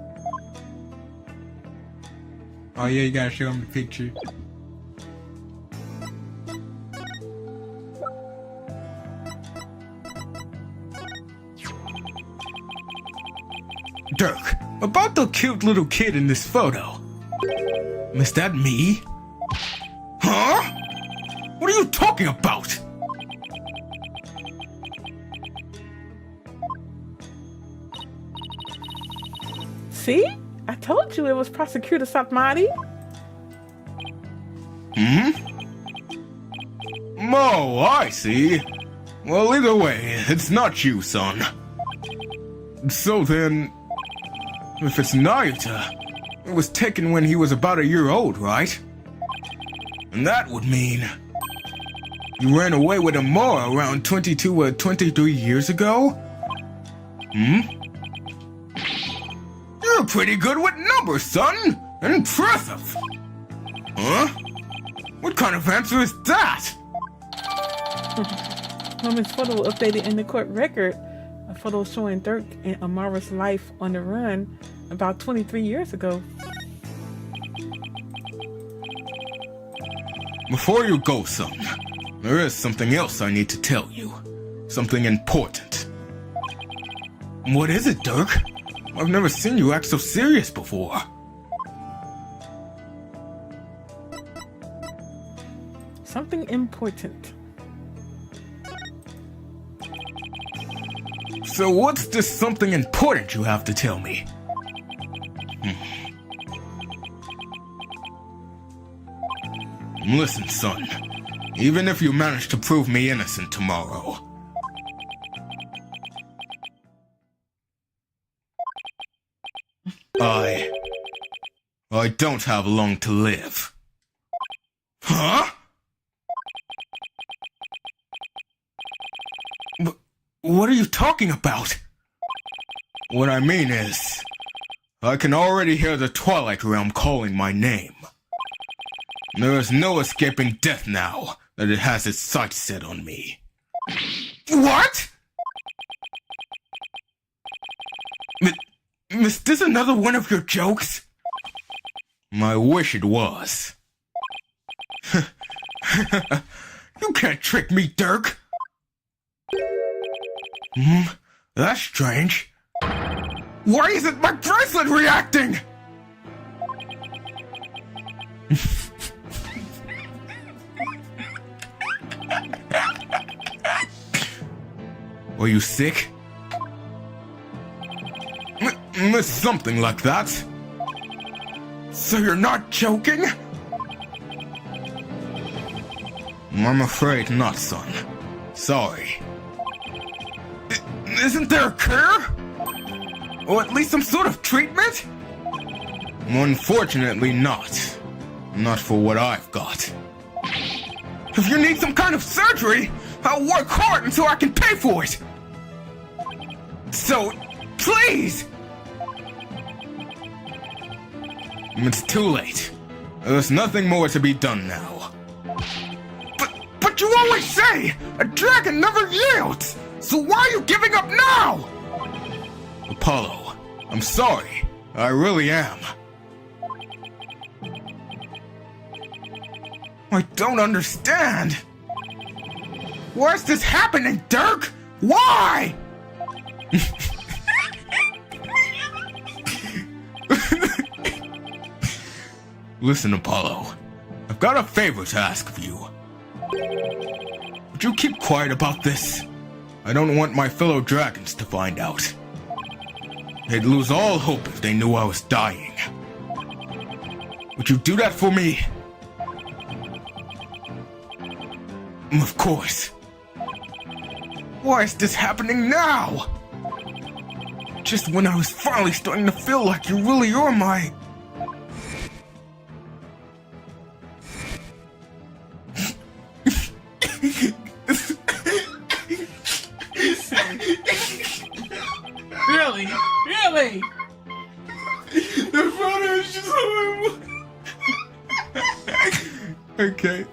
Oh yeah, you gotta show him the picture. Dirk, about the cute little kid in this photo. Is that me? Huh? What are you talking about? See? I told you it was Prosecutor Satmati. Oh, I see. Well, either way, it's not you, son. So then, if it's Nayuta, it was taken when he was about 1 year old, right? And that would mean you ran away with Amora around 22 or 23 years ago? You're pretty good with numbers, son! Impressive! Huh? What kind of answer is that? Woman's photo updated in the court record. A photo showing Dirk and Amara's life on the run about 23 years ago. Before you go, son, there is something else I need to tell you. Something important. What is it, Dirk? I've never seen you act so serious before. Something important. So what's this something important you have to tell me? Listen, son. Even if you manage to prove me innocent tomorrow, I don't have long to live. Huh? What are you talking about? What I mean is, I can already hear the Twilight Realm calling my name. There is no escaping death now that it has its sights set on me. What? Is this another one of your jokes? I wish it was. You can't trick me, Dirk. That's strange. Why isn't my bracelet reacting? Are you sick? Something like that. So you're not joking? I'm afraid not, son. Sorry. Isn't there a cure? Or at least some sort of treatment? Unfortunately not. Not for what I've got. If you need some kind of surgery, I'll work hard until I can pay for it. So, please! It's too late. There's nothing more to be done now. But you always say a dragon never yields! So why are you giving up now? Apollo, I'm sorry. I really am. I don't understand. Why is this happening, Dirk? Why? Listen, Apollo. I've got a favor to ask of you. Would you keep quiet about this? I don't want my fellow dragons to find out. They'd lose all hope if they knew I was dying. Would you do that for me? Of course. Why is this happening now? Just when I was finally starting to feel like you really are my... Really? Really? The photo is just horrible. Okay.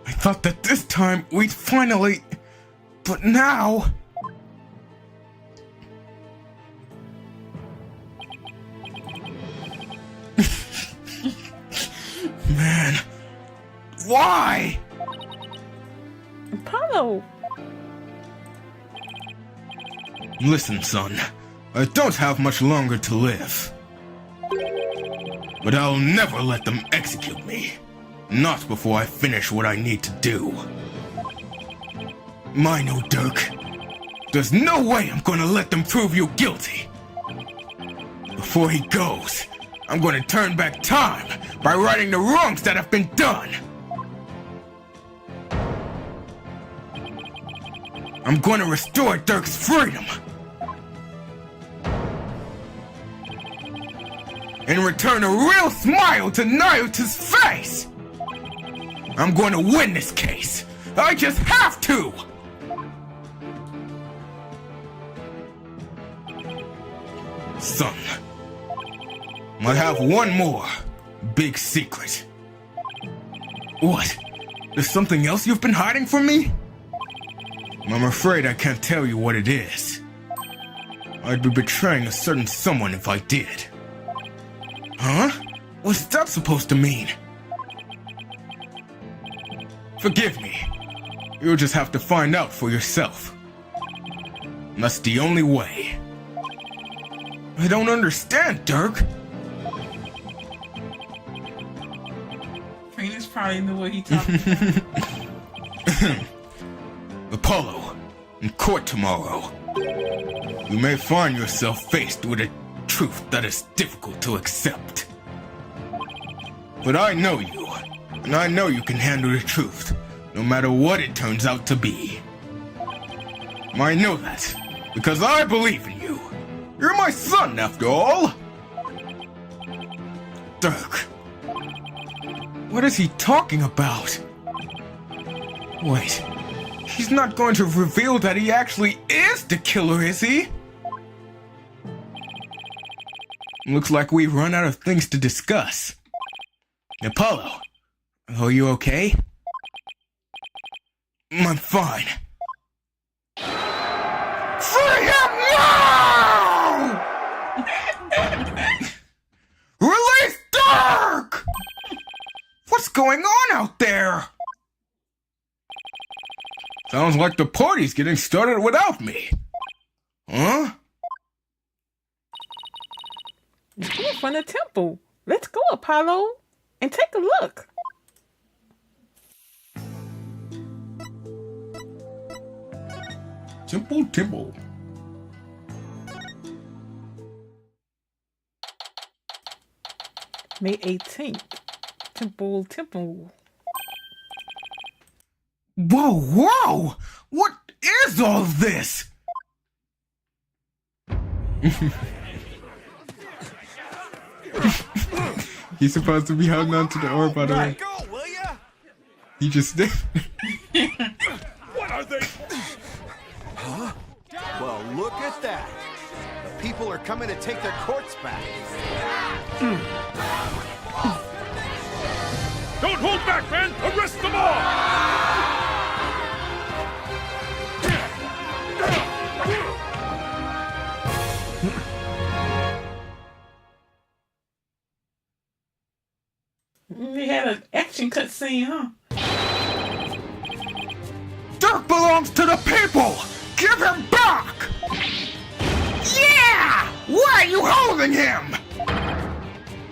I thought that this time we'd finally... But now... Man... Why? Apollo. Listen, son. I don't have much longer to live. But I'll never let them execute me. Not before I finish what I need to do. Mino, Dirk. There's no way I'm gonna let them prove you guilty. Before he goes, I'm gonna turn back time by righting the wrongs that have been done. I'm gonna restore Dirk's freedom. And return a real smile to Naota's face! I'm going to win this case! I just have to! Son, I have one more big secret. What? There's something else you've been hiding from me? I'm afraid I can't tell you what it is. I'd be betraying a certain someone if I did. Huh? What's that supposed to mean? Forgive me. You'll just have to find out for yourself. That's the only way. I don't understand, Dirk. Phoenix probably knew what he talking about. Apollo, in court tomorrow, you may find yourself faced with a truth that is difficult to accept. But I know you, and I know you can handle the truth, no matter what it turns out to be. I know that, because I believe in you. You're my son, after all. Dirk, what is he talking about? Wait, he's not going to reveal that he actually is the killer, is he? Looks like we've run out of things to discuss. Apollo, are you okay? I'm fine. Free him now! Release Dirk! What's going on out there? Sounds like the party's getting started without me. Huh? We're from the temple. Let's go, Apollo, and take a look. Temple. May 18th. Temple. Whoa! What is all of this? He's supposed to be holding on to the orb, by the way. Go, will ya? He just did. What are they? Huh? Well, look at that. The people are coming to take their courts back. Don't hold back, man! Arrest them all! We had an action cutscene, huh? Dirk belongs to the people! Give him back! Yeah! Why are you holding him?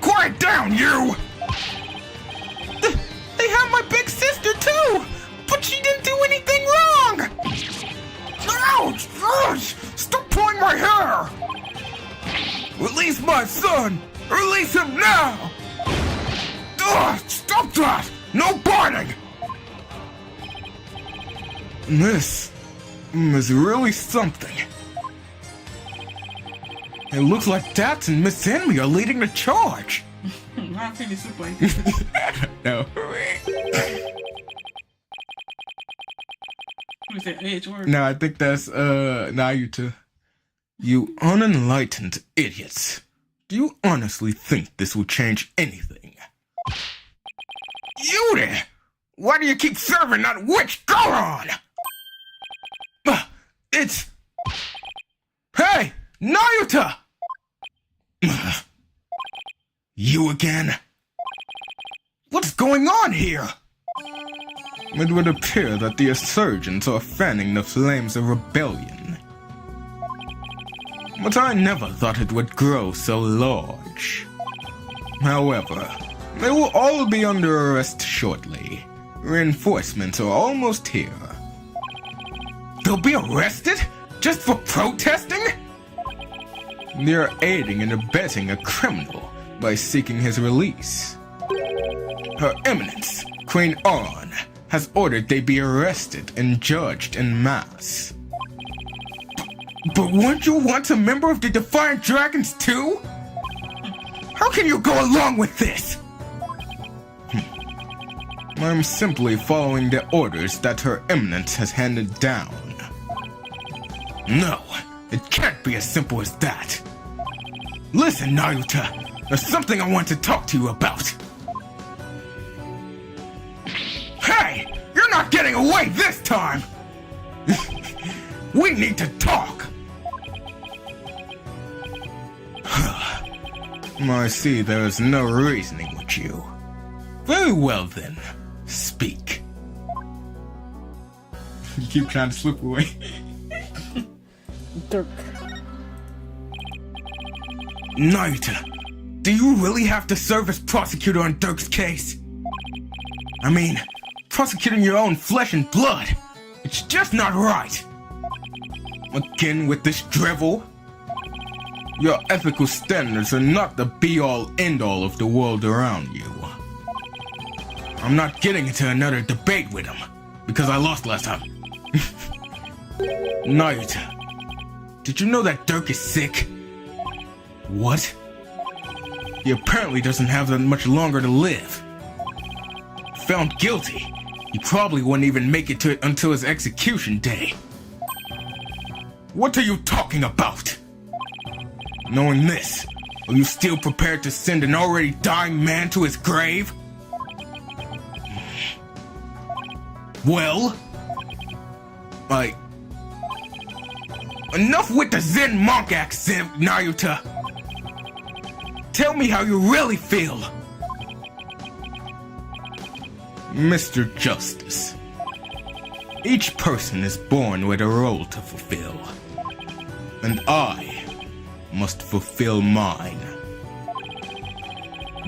Quiet down, you! They have my big sister too, but she didn't do anything wrong. Ouch! Ouch! Stop pulling my hair! Release my son! Release him now! Ugh, stop that! No biting! This is really something. It looks like Dax and Miss Enemy are leading the charge. Not finished super. No. Who's that edge word? No, I think that's Nayuta. You unenlightened idiots. Do you honestly think this will change anything? You there! Why do you keep serving that witch Goron? It's... Hey! Nayuta! You again? What's going on here? It would appear that the insurgents are fanning the flames of rebellion. But I never thought it would grow so large. However, they will all be under arrest shortly. Reinforcements are almost here. They'll be arrested? Just for protesting? They're aiding and abetting a criminal by seeking his release. Her Eminence, Queen Anne, has ordered they be arrested and judged en masse. But weren't you once a member of the Defiant Dragons too? How can you go along with this? I'm simply following the orders that Her Eminence has handed down. No, it can't be as simple as that. Listen, Nayuta, there's something I want to talk to you about. Hey, you're not getting away this time! We need to talk! I see there is no reasoning with you. Very well then, speak. You keep trying to slip away. Dirk. Nayuta, do you really have to serve as prosecutor on Dirk's case? I mean, prosecuting your own flesh and blood. It's just not right. Again with this drivel? Your ethical standards are not the be-all, end-all of the world around you. I'm not getting into another debate with him, because I lost last time. Nayuta, did you know that Dirk is sick? What? He apparently doesn't have that much longer to live. Found guilty, he probably wouldn't even make it to it until his execution day. What are you talking about? Knowing this, are you still prepared to send an already dying man to his grave? Well, enough with the Zen monk accent, Nayuta. Tell me how you really feel. Mr. Justice, each person is born with a role to fulfill, and I must fulfill mine.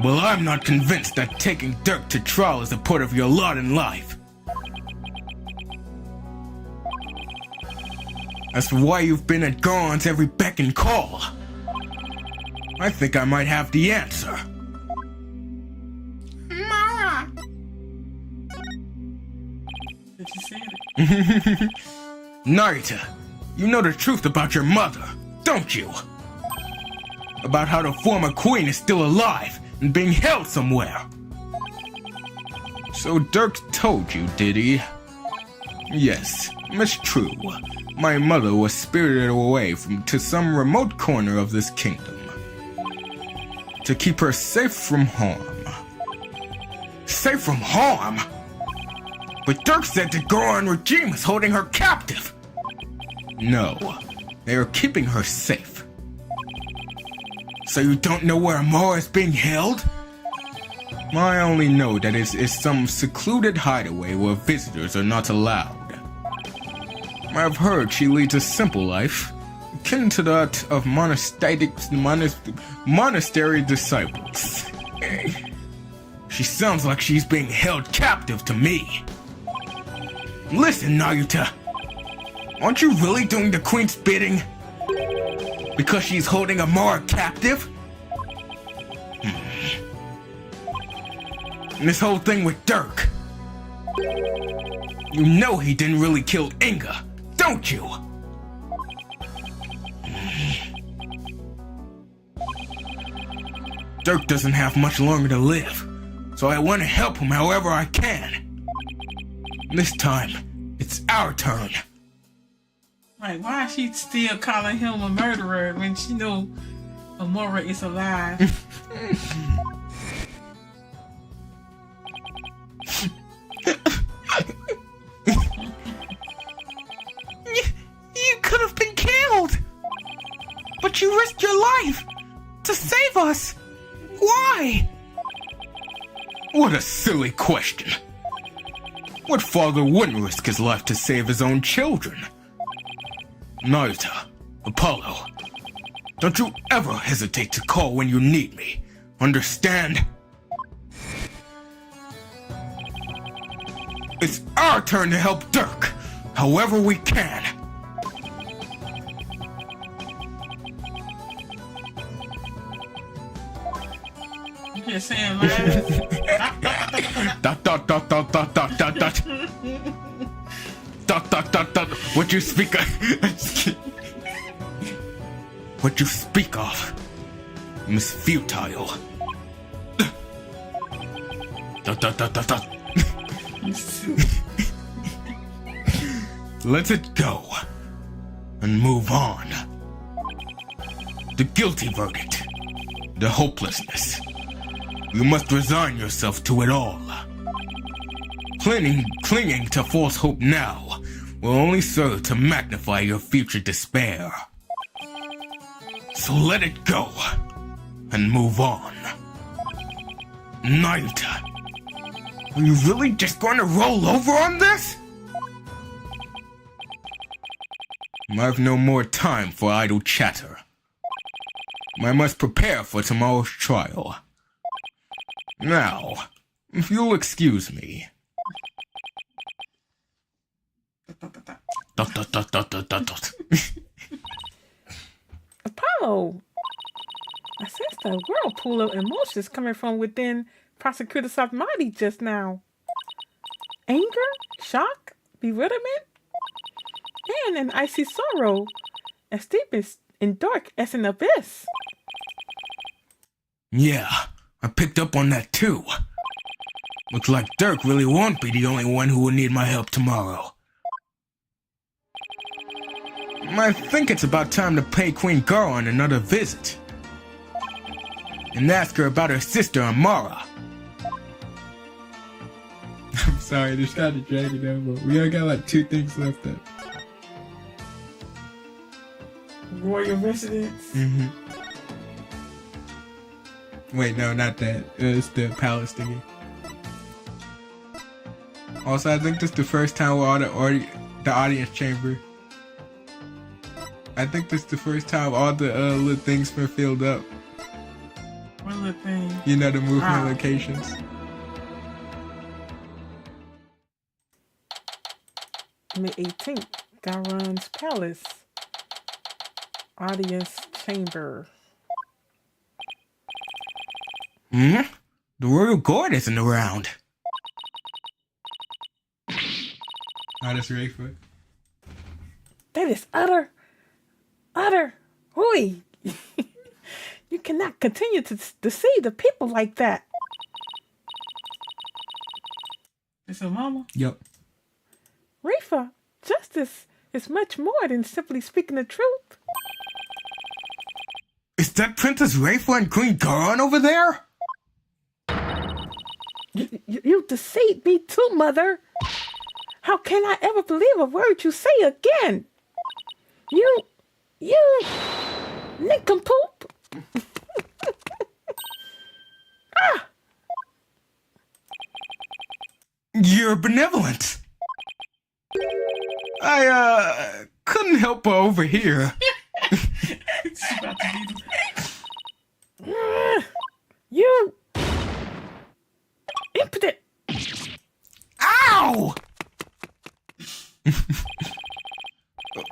Well, I'm not convinced that taking Dirk to trial is a part of your lot in life. As for why you've been at Goron's every beck and call, I think I might have the answer. Ma! Did you say it? Narita, you know the truth about your mother, don't you? About how the former queen is still alive and being held somewhere. So Dirk told you, did he? Yes, it's true. My mother was spirited away to some remote corner of this kingdom to keep her safe from harm. Safe from harm? But Dirk said the Goron regime is holding her captive. No, they are keeping her safe. So you don't know where Amara is being held? I only know that it is some secluded hideaway where visitors are not allowed. I've heard she leads a simple life, akin to that of monastery disciples. She sounds like she's being held captive to me. Listen, Naruto. Aren't you really doing the queen's bidding? Because she's holding Amara captive? And this whole thing with Dirk. You know he didn't really kill Inga, don't you? Dirk doesn't have much longer to live, so I want to help him however I can. This time, it's our turn. Like, why is she still calling him a murderer when she know Amora is alive? You could have been killed, but you risked your life to save us. Why? What a silly question. What father wouldn't risk his life to save his own children? Naruto, Apollo, don't you ever hesitate to call when you need me. Understand? It's our turn to help Dirk, however we can. You're saying last. Dot dot dot dot dot dot dot dot. Dot dot dot dot. What you speak of? What you speak of is futile. Dot dot dot dot dot. Let it go and move on. The guilty verdict, the hopelessness. You must resign yourself to it all. Clinging to false hope now will only serve to magnify your future despair. So let it go and move on. Naruto, are you really just going to roll over on this? I've no more time for idle chatter. I must prepare for tomorrow's trial. Now, if you'll excuse me. Dot dot dot dot dot dot dot. Apollo, I sensed a whirlpool of emotions coming from within Prosecutor Samadhi just now. Anger, shock, bewilderment, and an icy sorrow as deep and dark as an abyss. Yeah, I picked up on that too. Looks like Dirk really won't be the only one who will need my help tomorrow. I think it's about time to pay Queen Garon another visit. And ask her about her sister Amara. I'm sorry, this kind of dragging out, but we only got like 2 things left up. Royal residence. Wait, no, not that. It's the palace thingy. Also, I think this is the first time we're all the audience chamber. I think this is the first time all the little things been filled up. What little thing? You know, the movement locations. May 18th, Garon's Palace. Audience chamber. The royal guard isn't around. Oh, that's Rafa. That is utter. Oi! You cannot continue to deceive the people like that. Is it Mama? Yep. Rafa, justice is much more than simply speaking the truth. Is that Princess Rafa and Queen Garon over there? You deceived me too, Mother. How can I ever believe a word you say again? You nincompoop. You're benevolent. I couldn't help but overhear. You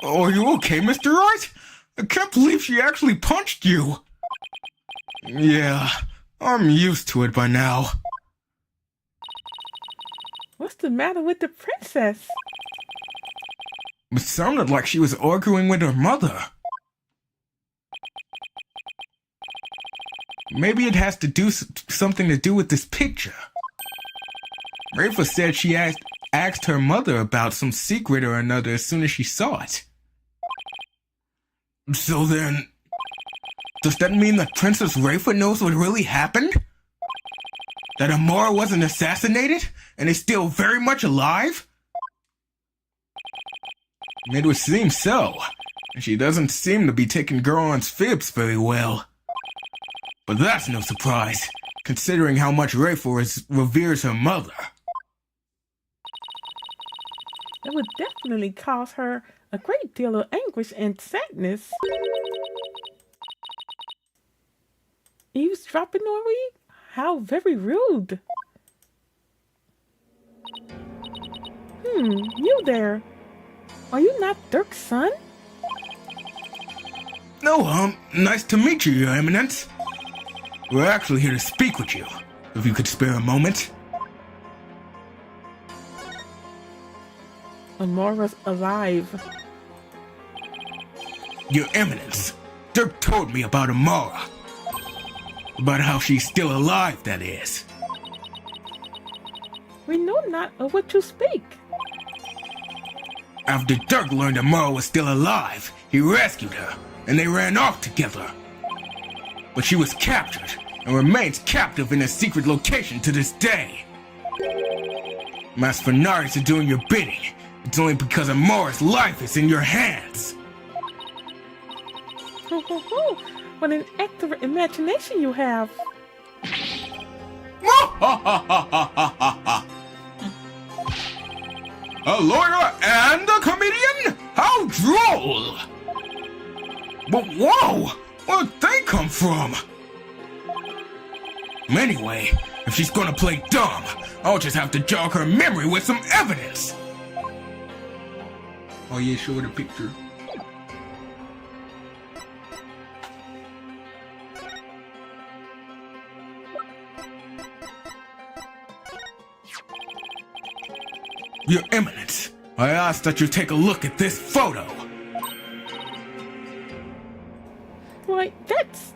Are you okay, Mr. Wright? I can't believe she actually punched you. Yeah, I'm used to it by now. What's the matter with the princess? It sounded like she was arguing with her mother. Maybe it has to do something to do with this picture. Rafa said she asked her mother about some secret or another as soon as she saw it. So then, does that mean that Princess Rafa knows what really happened? That Amara wasn't assassinated and is still very much alive? It would seem so. And she doesn't seem to be taking Goron's fibs very well. But that's no surprise, considering how much Rafa reveres her mother. It would definitely cause her a great deal of anguish and sadness. Eavesdropping on me? How very rude. You there. Are you not Dirk's son? No, nice to meet you, Your Eminence. We're actually here to speak with you, if you could spare a moment. Amara's alive. Your Eminence, Dirk told me about Amara. About how she's still alive, that is. We know not of what you speak. After Dirk learned Amara was still alive, he rescued her, and they ran off together. But she was captured, and remains captive in a secret location to this day. Mas Fenari's are doing your bidding. It's only because Amara's life is in your hands. What an accurate imagination you have. A lawyer and a comedian? How droll! But whoa! Where'd they come from? Anyway, if she's gonna play dumb, I'll just have to jog her memory with some evidence. Oh yeah, show her the picture. Your Eminence, I ask that you take a look at this photo. Why, that's...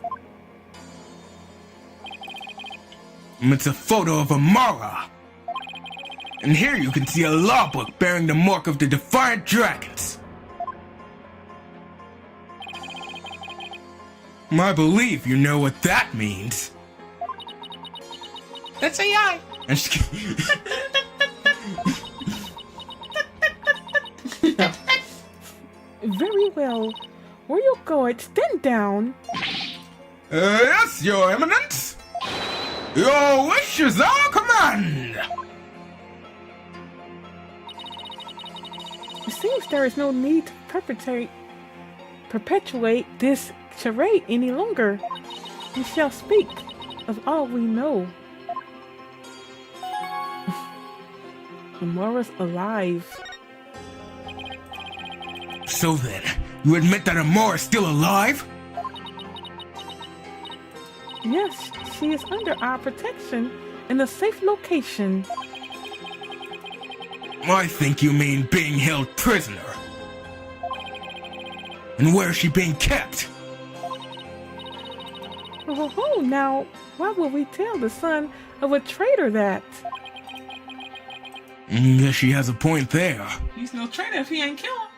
It's a photo of Amara. And here you can see a law book bearing the mark of the Defiant Dragons. I believe you know what that means. That's AI. And she... Very well. Where you going? Stand down. Yes, Your Eminence. Your wish is our command. It seems there is no need to perpetuate this charade any longer. We shall speak of all we know. Amara's alive. So then, you admit that Amara's still alive? Yes, she is under our protection in a safe location. I think you mean being held prisoner. And where is she being kept? Oh, now, why would we tell the son of a traitor that? Guess she has a point there. He's no traitor if he ain't kill him.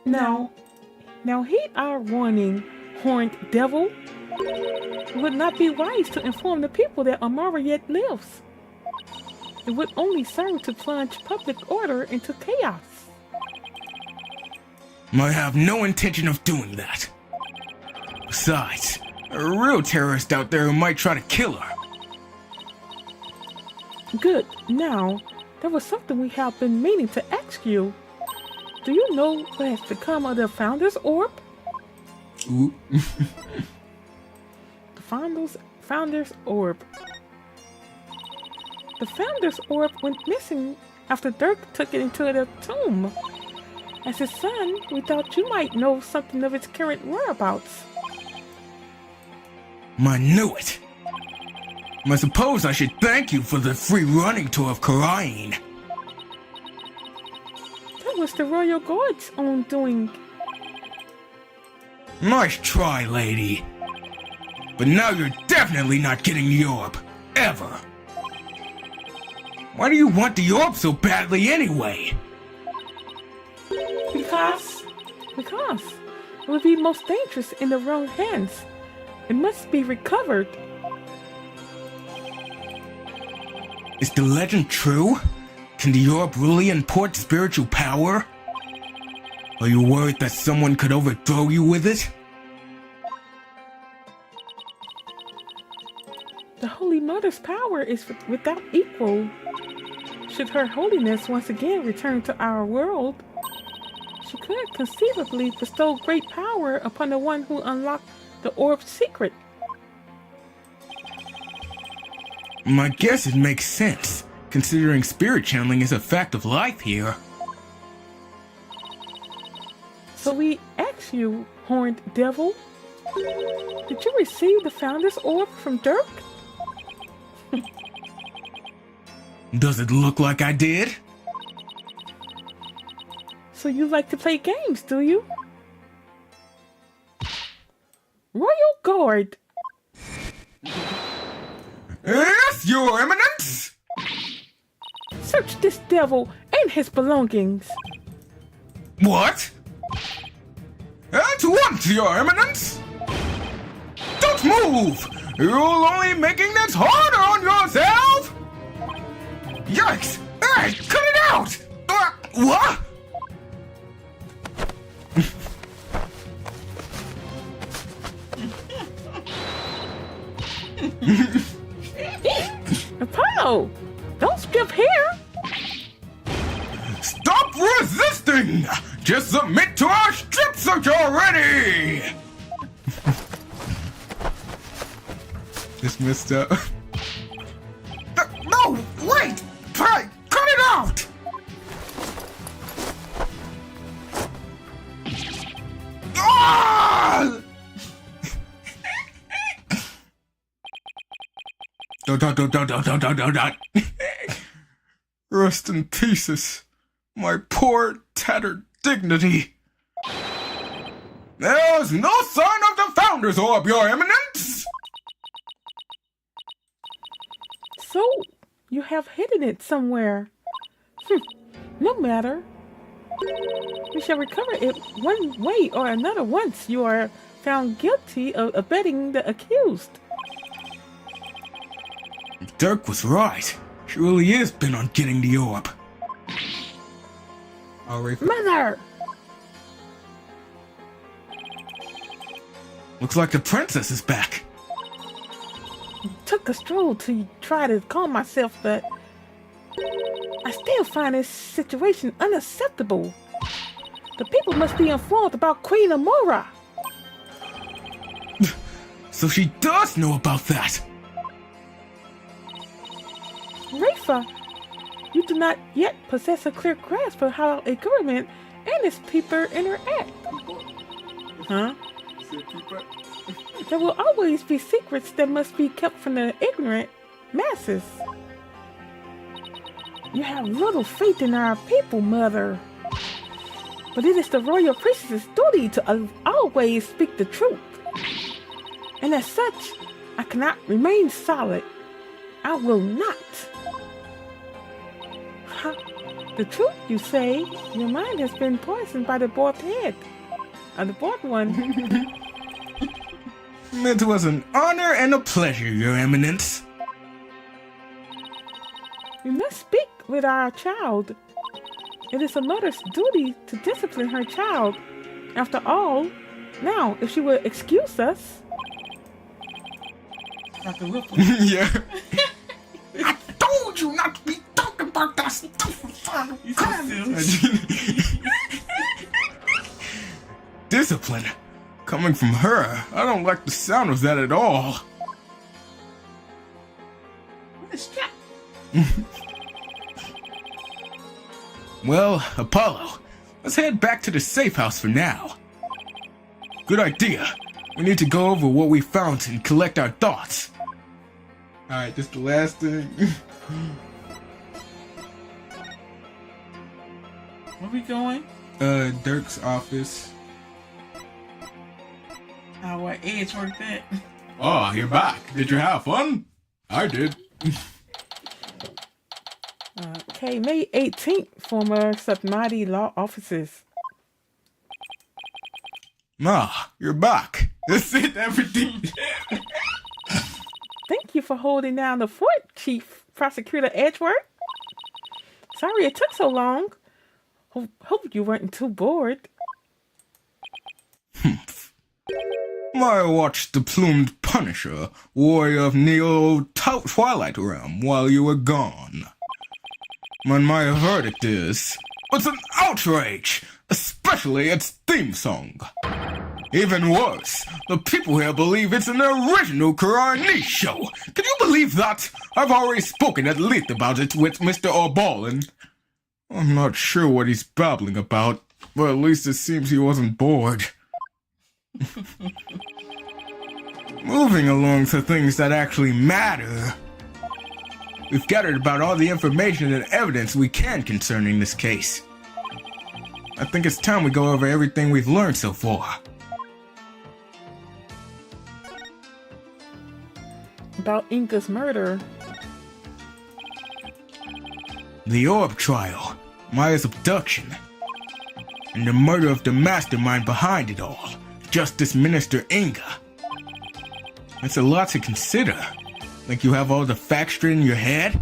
Now heed our warning, horned devil. It would not be wise to inform the people that Amara yet lives. It would only serve to plunge public order into chaos. I have no intention of doing that. Besides, there are real terrorists out there who might try to kill her. Good. Now, there was something we have been meaning to ask you. Do you know what has become of the Founder's Orb? Ooh. The Founder's Orb. The Founder's Orb went missing after Dirk took it into the tomb. As his son, we thought you might know something of its current whereabouts. I knew it. I suppose I should thank you for the free running tour of Karain. That was the royal guard's own doing. Nice try, lady. But now you're definitely not getting the orb. Ever. Why do you want the orb so badly anyway? Because it would be most dangerous in the wrong hands. It must be recovered. Is the legend true? Can the orb really import spiritual power? Are you worried that someone could overthrow you with it? The Holy Mother's power is without equal. Should Her Holiness once again return to our world, she could conceivably bestow great power upon the one who unlocked the orb's secret. I guess it makes sense, considering spirit channeling is a fact of life here. So we ask you, Horned Devil, did you receive the Founder's Orb from Dirk? Does it look like I did? So you like to play games, do you? Royal Guard! Yes, Your Eminence! Search this devil and his belongings. What? At once, Your Eminence! Don't move! You're only making this harder on yourself! Yikes! Hey, cut it out! What? Apollo! Don't skip here! Stop resisting! Just submit to our strip search already! It's messed up. No, wait! Cut it out! Ah! Don't. Rest in pieces, my poor tattered dignity. There's no sign of the Founder's Orb, Your Eminence! So, you have hidden it somewhere. No matter. We shall recover it one way or another once you are found guilty of abetting the accused. Dirk was right. She really is bent on getting the orb. Mother! Looks like the princess is back. Took a stroll to try to calm myself, but I still find this situation unacceptable. The people must be informed about Queen Amora. So she does know about that. Rafa, you do not yet possess a clear grasp of how a government and its people interact. Huh? There will always be secrets that must be kept from the ignorant masses. You have little faith in our people, Mother. But it is the royal priestess's duty to always speak the truth. And as such, I cannot remain silent. I will not. The truth, you say? Your mind has been poisoned by the bald head. The bald one. It was an honor and a pleasure, Your Eminence. We must speak with our child. It is a mother's duty to discipline her child. After all, now, if she will excuse us. Yeah. I told you not to be talking about that stuff. Discipline. Coming from her, I don't like the sound of that at all. Well, Apollo, let's head back to the safe house for now. Good idea. We need to go over what we found and collect our thoughts. Alright, this the last thing. Where we going? Dirk's office. What Edge worked at? Oh, you're back. Did you have fun? I did. Okay, May 18th, former Subnati Law Offices. Ah, you're back. That's it, everything. Thank you for holding down the fort, Chief Prosecutor Edgeworth. Sorry it took so long. Hope you weren't too bored. I watched the plumed Punisher, warrior of Neo-Twilight Realm, while you were gone. And my verdict is, it's an outrage, especially its theme song. Even worse, the people here believe it's an original Karate show. Can you believe that? I've already spoken at length about it with Mr. O'Ballin. I'm not sure what he's babbling about, but at least it seems he wasn't bored. Moving along to things that actually matter. We've gathered about all the information and evidence we can concerning this case. I think it's time we go over everything we've learned so far. About Inga's murder. The Orb trial, Maya's abduction, and the murder of the mastermind behind it all, Justice Minister Inga. That's a lot to consider. Think you have all the facts straight in your head?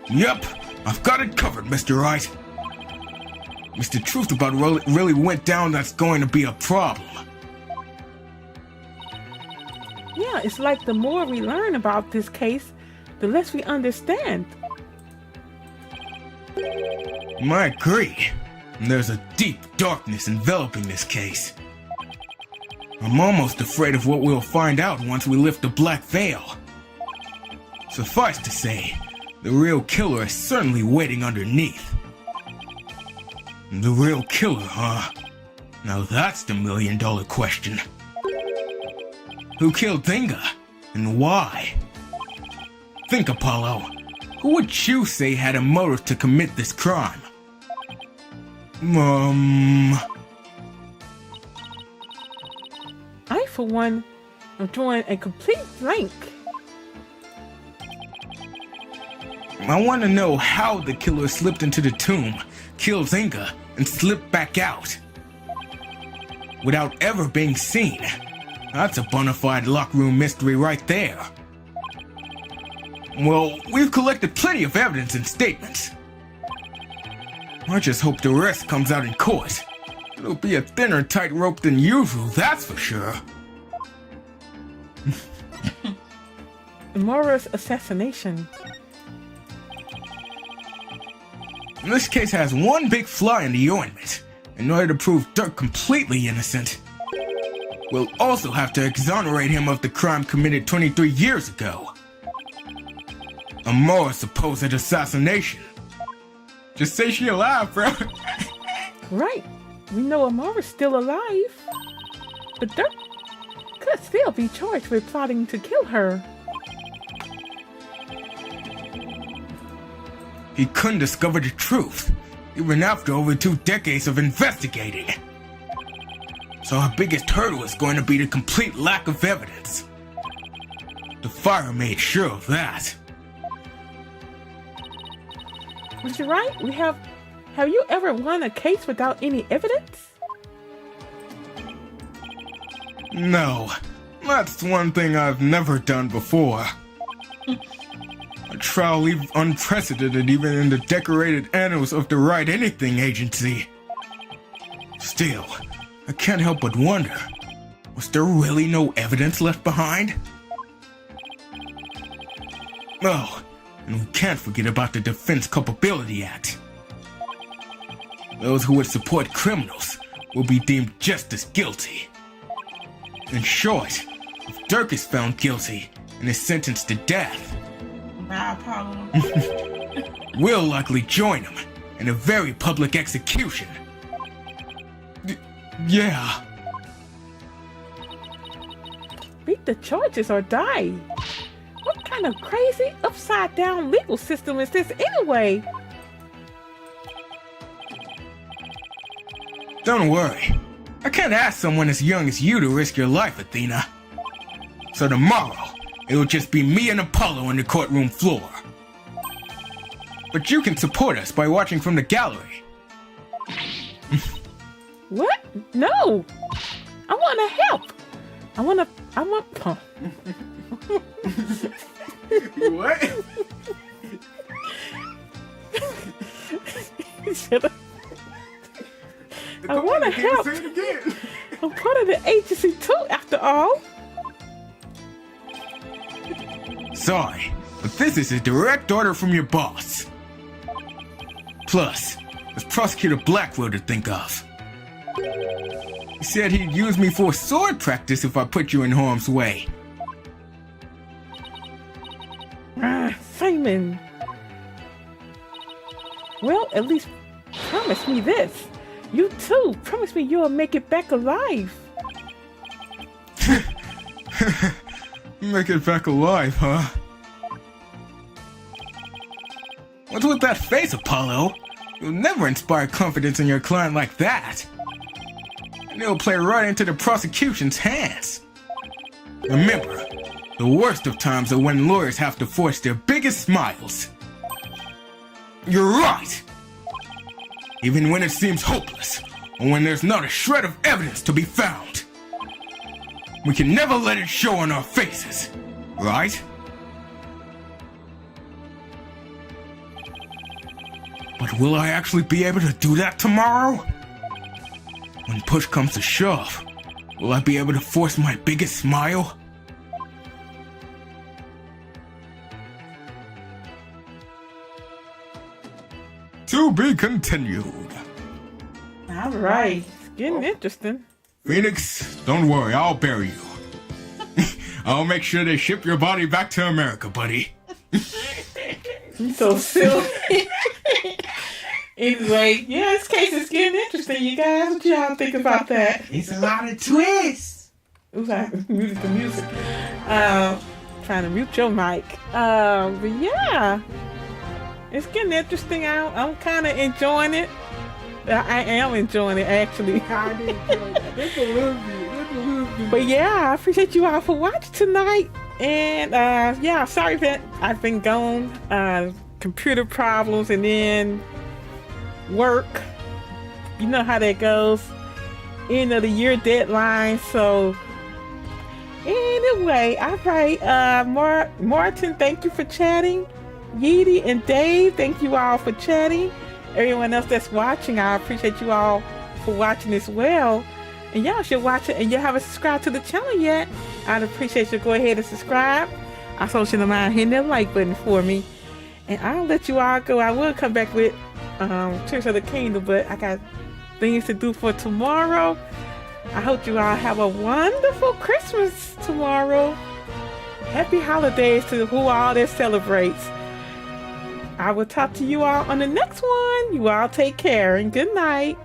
Yep, I've got it covered, Mr. Wright. If the truth about really went down, that's going to be a problem. Yeah, it's like the more we learn about this case, the less we understand. I agree. There's a deep darkness enveloping this case. I'm almost afraid of what we'll find out once we lift the black veil. Suffice to say, the real killer is certainly waiting underneath. The real killer, huh? Now that's the million-dollar question. Who killed Inga? And why? Think, Apollo. Who would you say had a motive to commit this crime? I, for one, am drawing a complete blank. I want to know how the killer slipped into the tomb, killed Inga, and slipped back out without ever being seen. That's a bona fide locker room mystery right there. Well, we've collected plenty of evidence and statements. I just hope the rest comes out in court. It'll be a thinner tightrope than usual, that's for sure. Mora's assassination. This case has one big fly in the ointment. In order to prove Dirk completely innocent, we'll also have to exonerate him of the crime committed 23 years ago. Amora's supposed assassination. Just say she alive, bro. Right. We know Amora's still alive. But Dirk could still be charged with plotting to kill her. He couldn't discover the truth, even after over 2 decades of investigating. So our biggest hurdle is going to be the complete lack of evidence. The fire made sure of that. Was you right? Have you ever won a case without any evidence? No, that's one thing I've never done before. A trial unprecedented even in the decorated annals of the Right Anything Agency. Still, I can't help but wonder, was there really no evidence left behind? Oh, and we can't forget about the Defense Culpability Act. Those who would support criminals will be deemed just as guilty. In short, if Dirk is found guilty and is sentenced to death, Bye, Apollo. we'll likely join him and a very public execution. Yeah. Beat the charges or die. What kind of crazy upside down legal system is this anyway? Don't worry. I can't ask someone as young as you to risk your life, Athena. So tomorrow, it'll just be me and Apollo on the courtroom floor. But you can support us by watching from the gallery. What? No! I want to help! I want... What? I want to help. Say it again. I'm part of the agency too, after all. Sorry, but this is a direct order from your boss. Plus, there's Prosecutor Blackwell to think of. He said he'd use me for sword practice if I put you in harm's way. Simon. Well, at least promise me this. You too. Promise me you'll make it back alive. Make it back alive, huh? What's with that face, Apollo? You'll never inspire confidence in your client like that. And it'll play right into the prosecution's hands. Remember, the worst of times are when lawyers have to force their biggest smiles. You're right! Even when it seems hopeless, or when there's not a shred of evidence to be found. We can never let it show on our faces, right? But will I actually be able to do that tomorrow? When push comes to shove, will I be able to force my biggest smile? To be continued. All right. It's getting interesting. Phoenix, don't worry, I'll bury you. I'll make sure they ship your body back to America, buddy. You so silly. Anyway, yeah, this case is getting interesting, you guys. What y'all think about that? It's a lot of twists. Oops, I muted the music. Trying to mute your mic. But yeah, it's getting interesting. I'm kind of enjoying it. I am enjoying it, actually. It's a little bit. But yeah, I appreciate you all for watching tonight. And yeah, sorry that I've been gone. Computer problems and then work. You know how that goes. End of the year deadline. So anyway, all right. Martin, thank you for chatting. Yeedy and Dave, thank you all for chatting. Everyone else that's watching, I appreciate you all for watching as well. And y'all should watch it, and you haven't subscribed to the channel yet, I'd appreciate you to go ahead and subscribe. Also, should mind hitting that like button for me. And I'll let you all go. I will come back with Tears of the Kingdom, but I got things to do for tomorrow. I hope you all have a wonderful Christmas tomorrow. Happy holidays to who all that celebrates. I will talk to you all on the next one. You all take care and good night.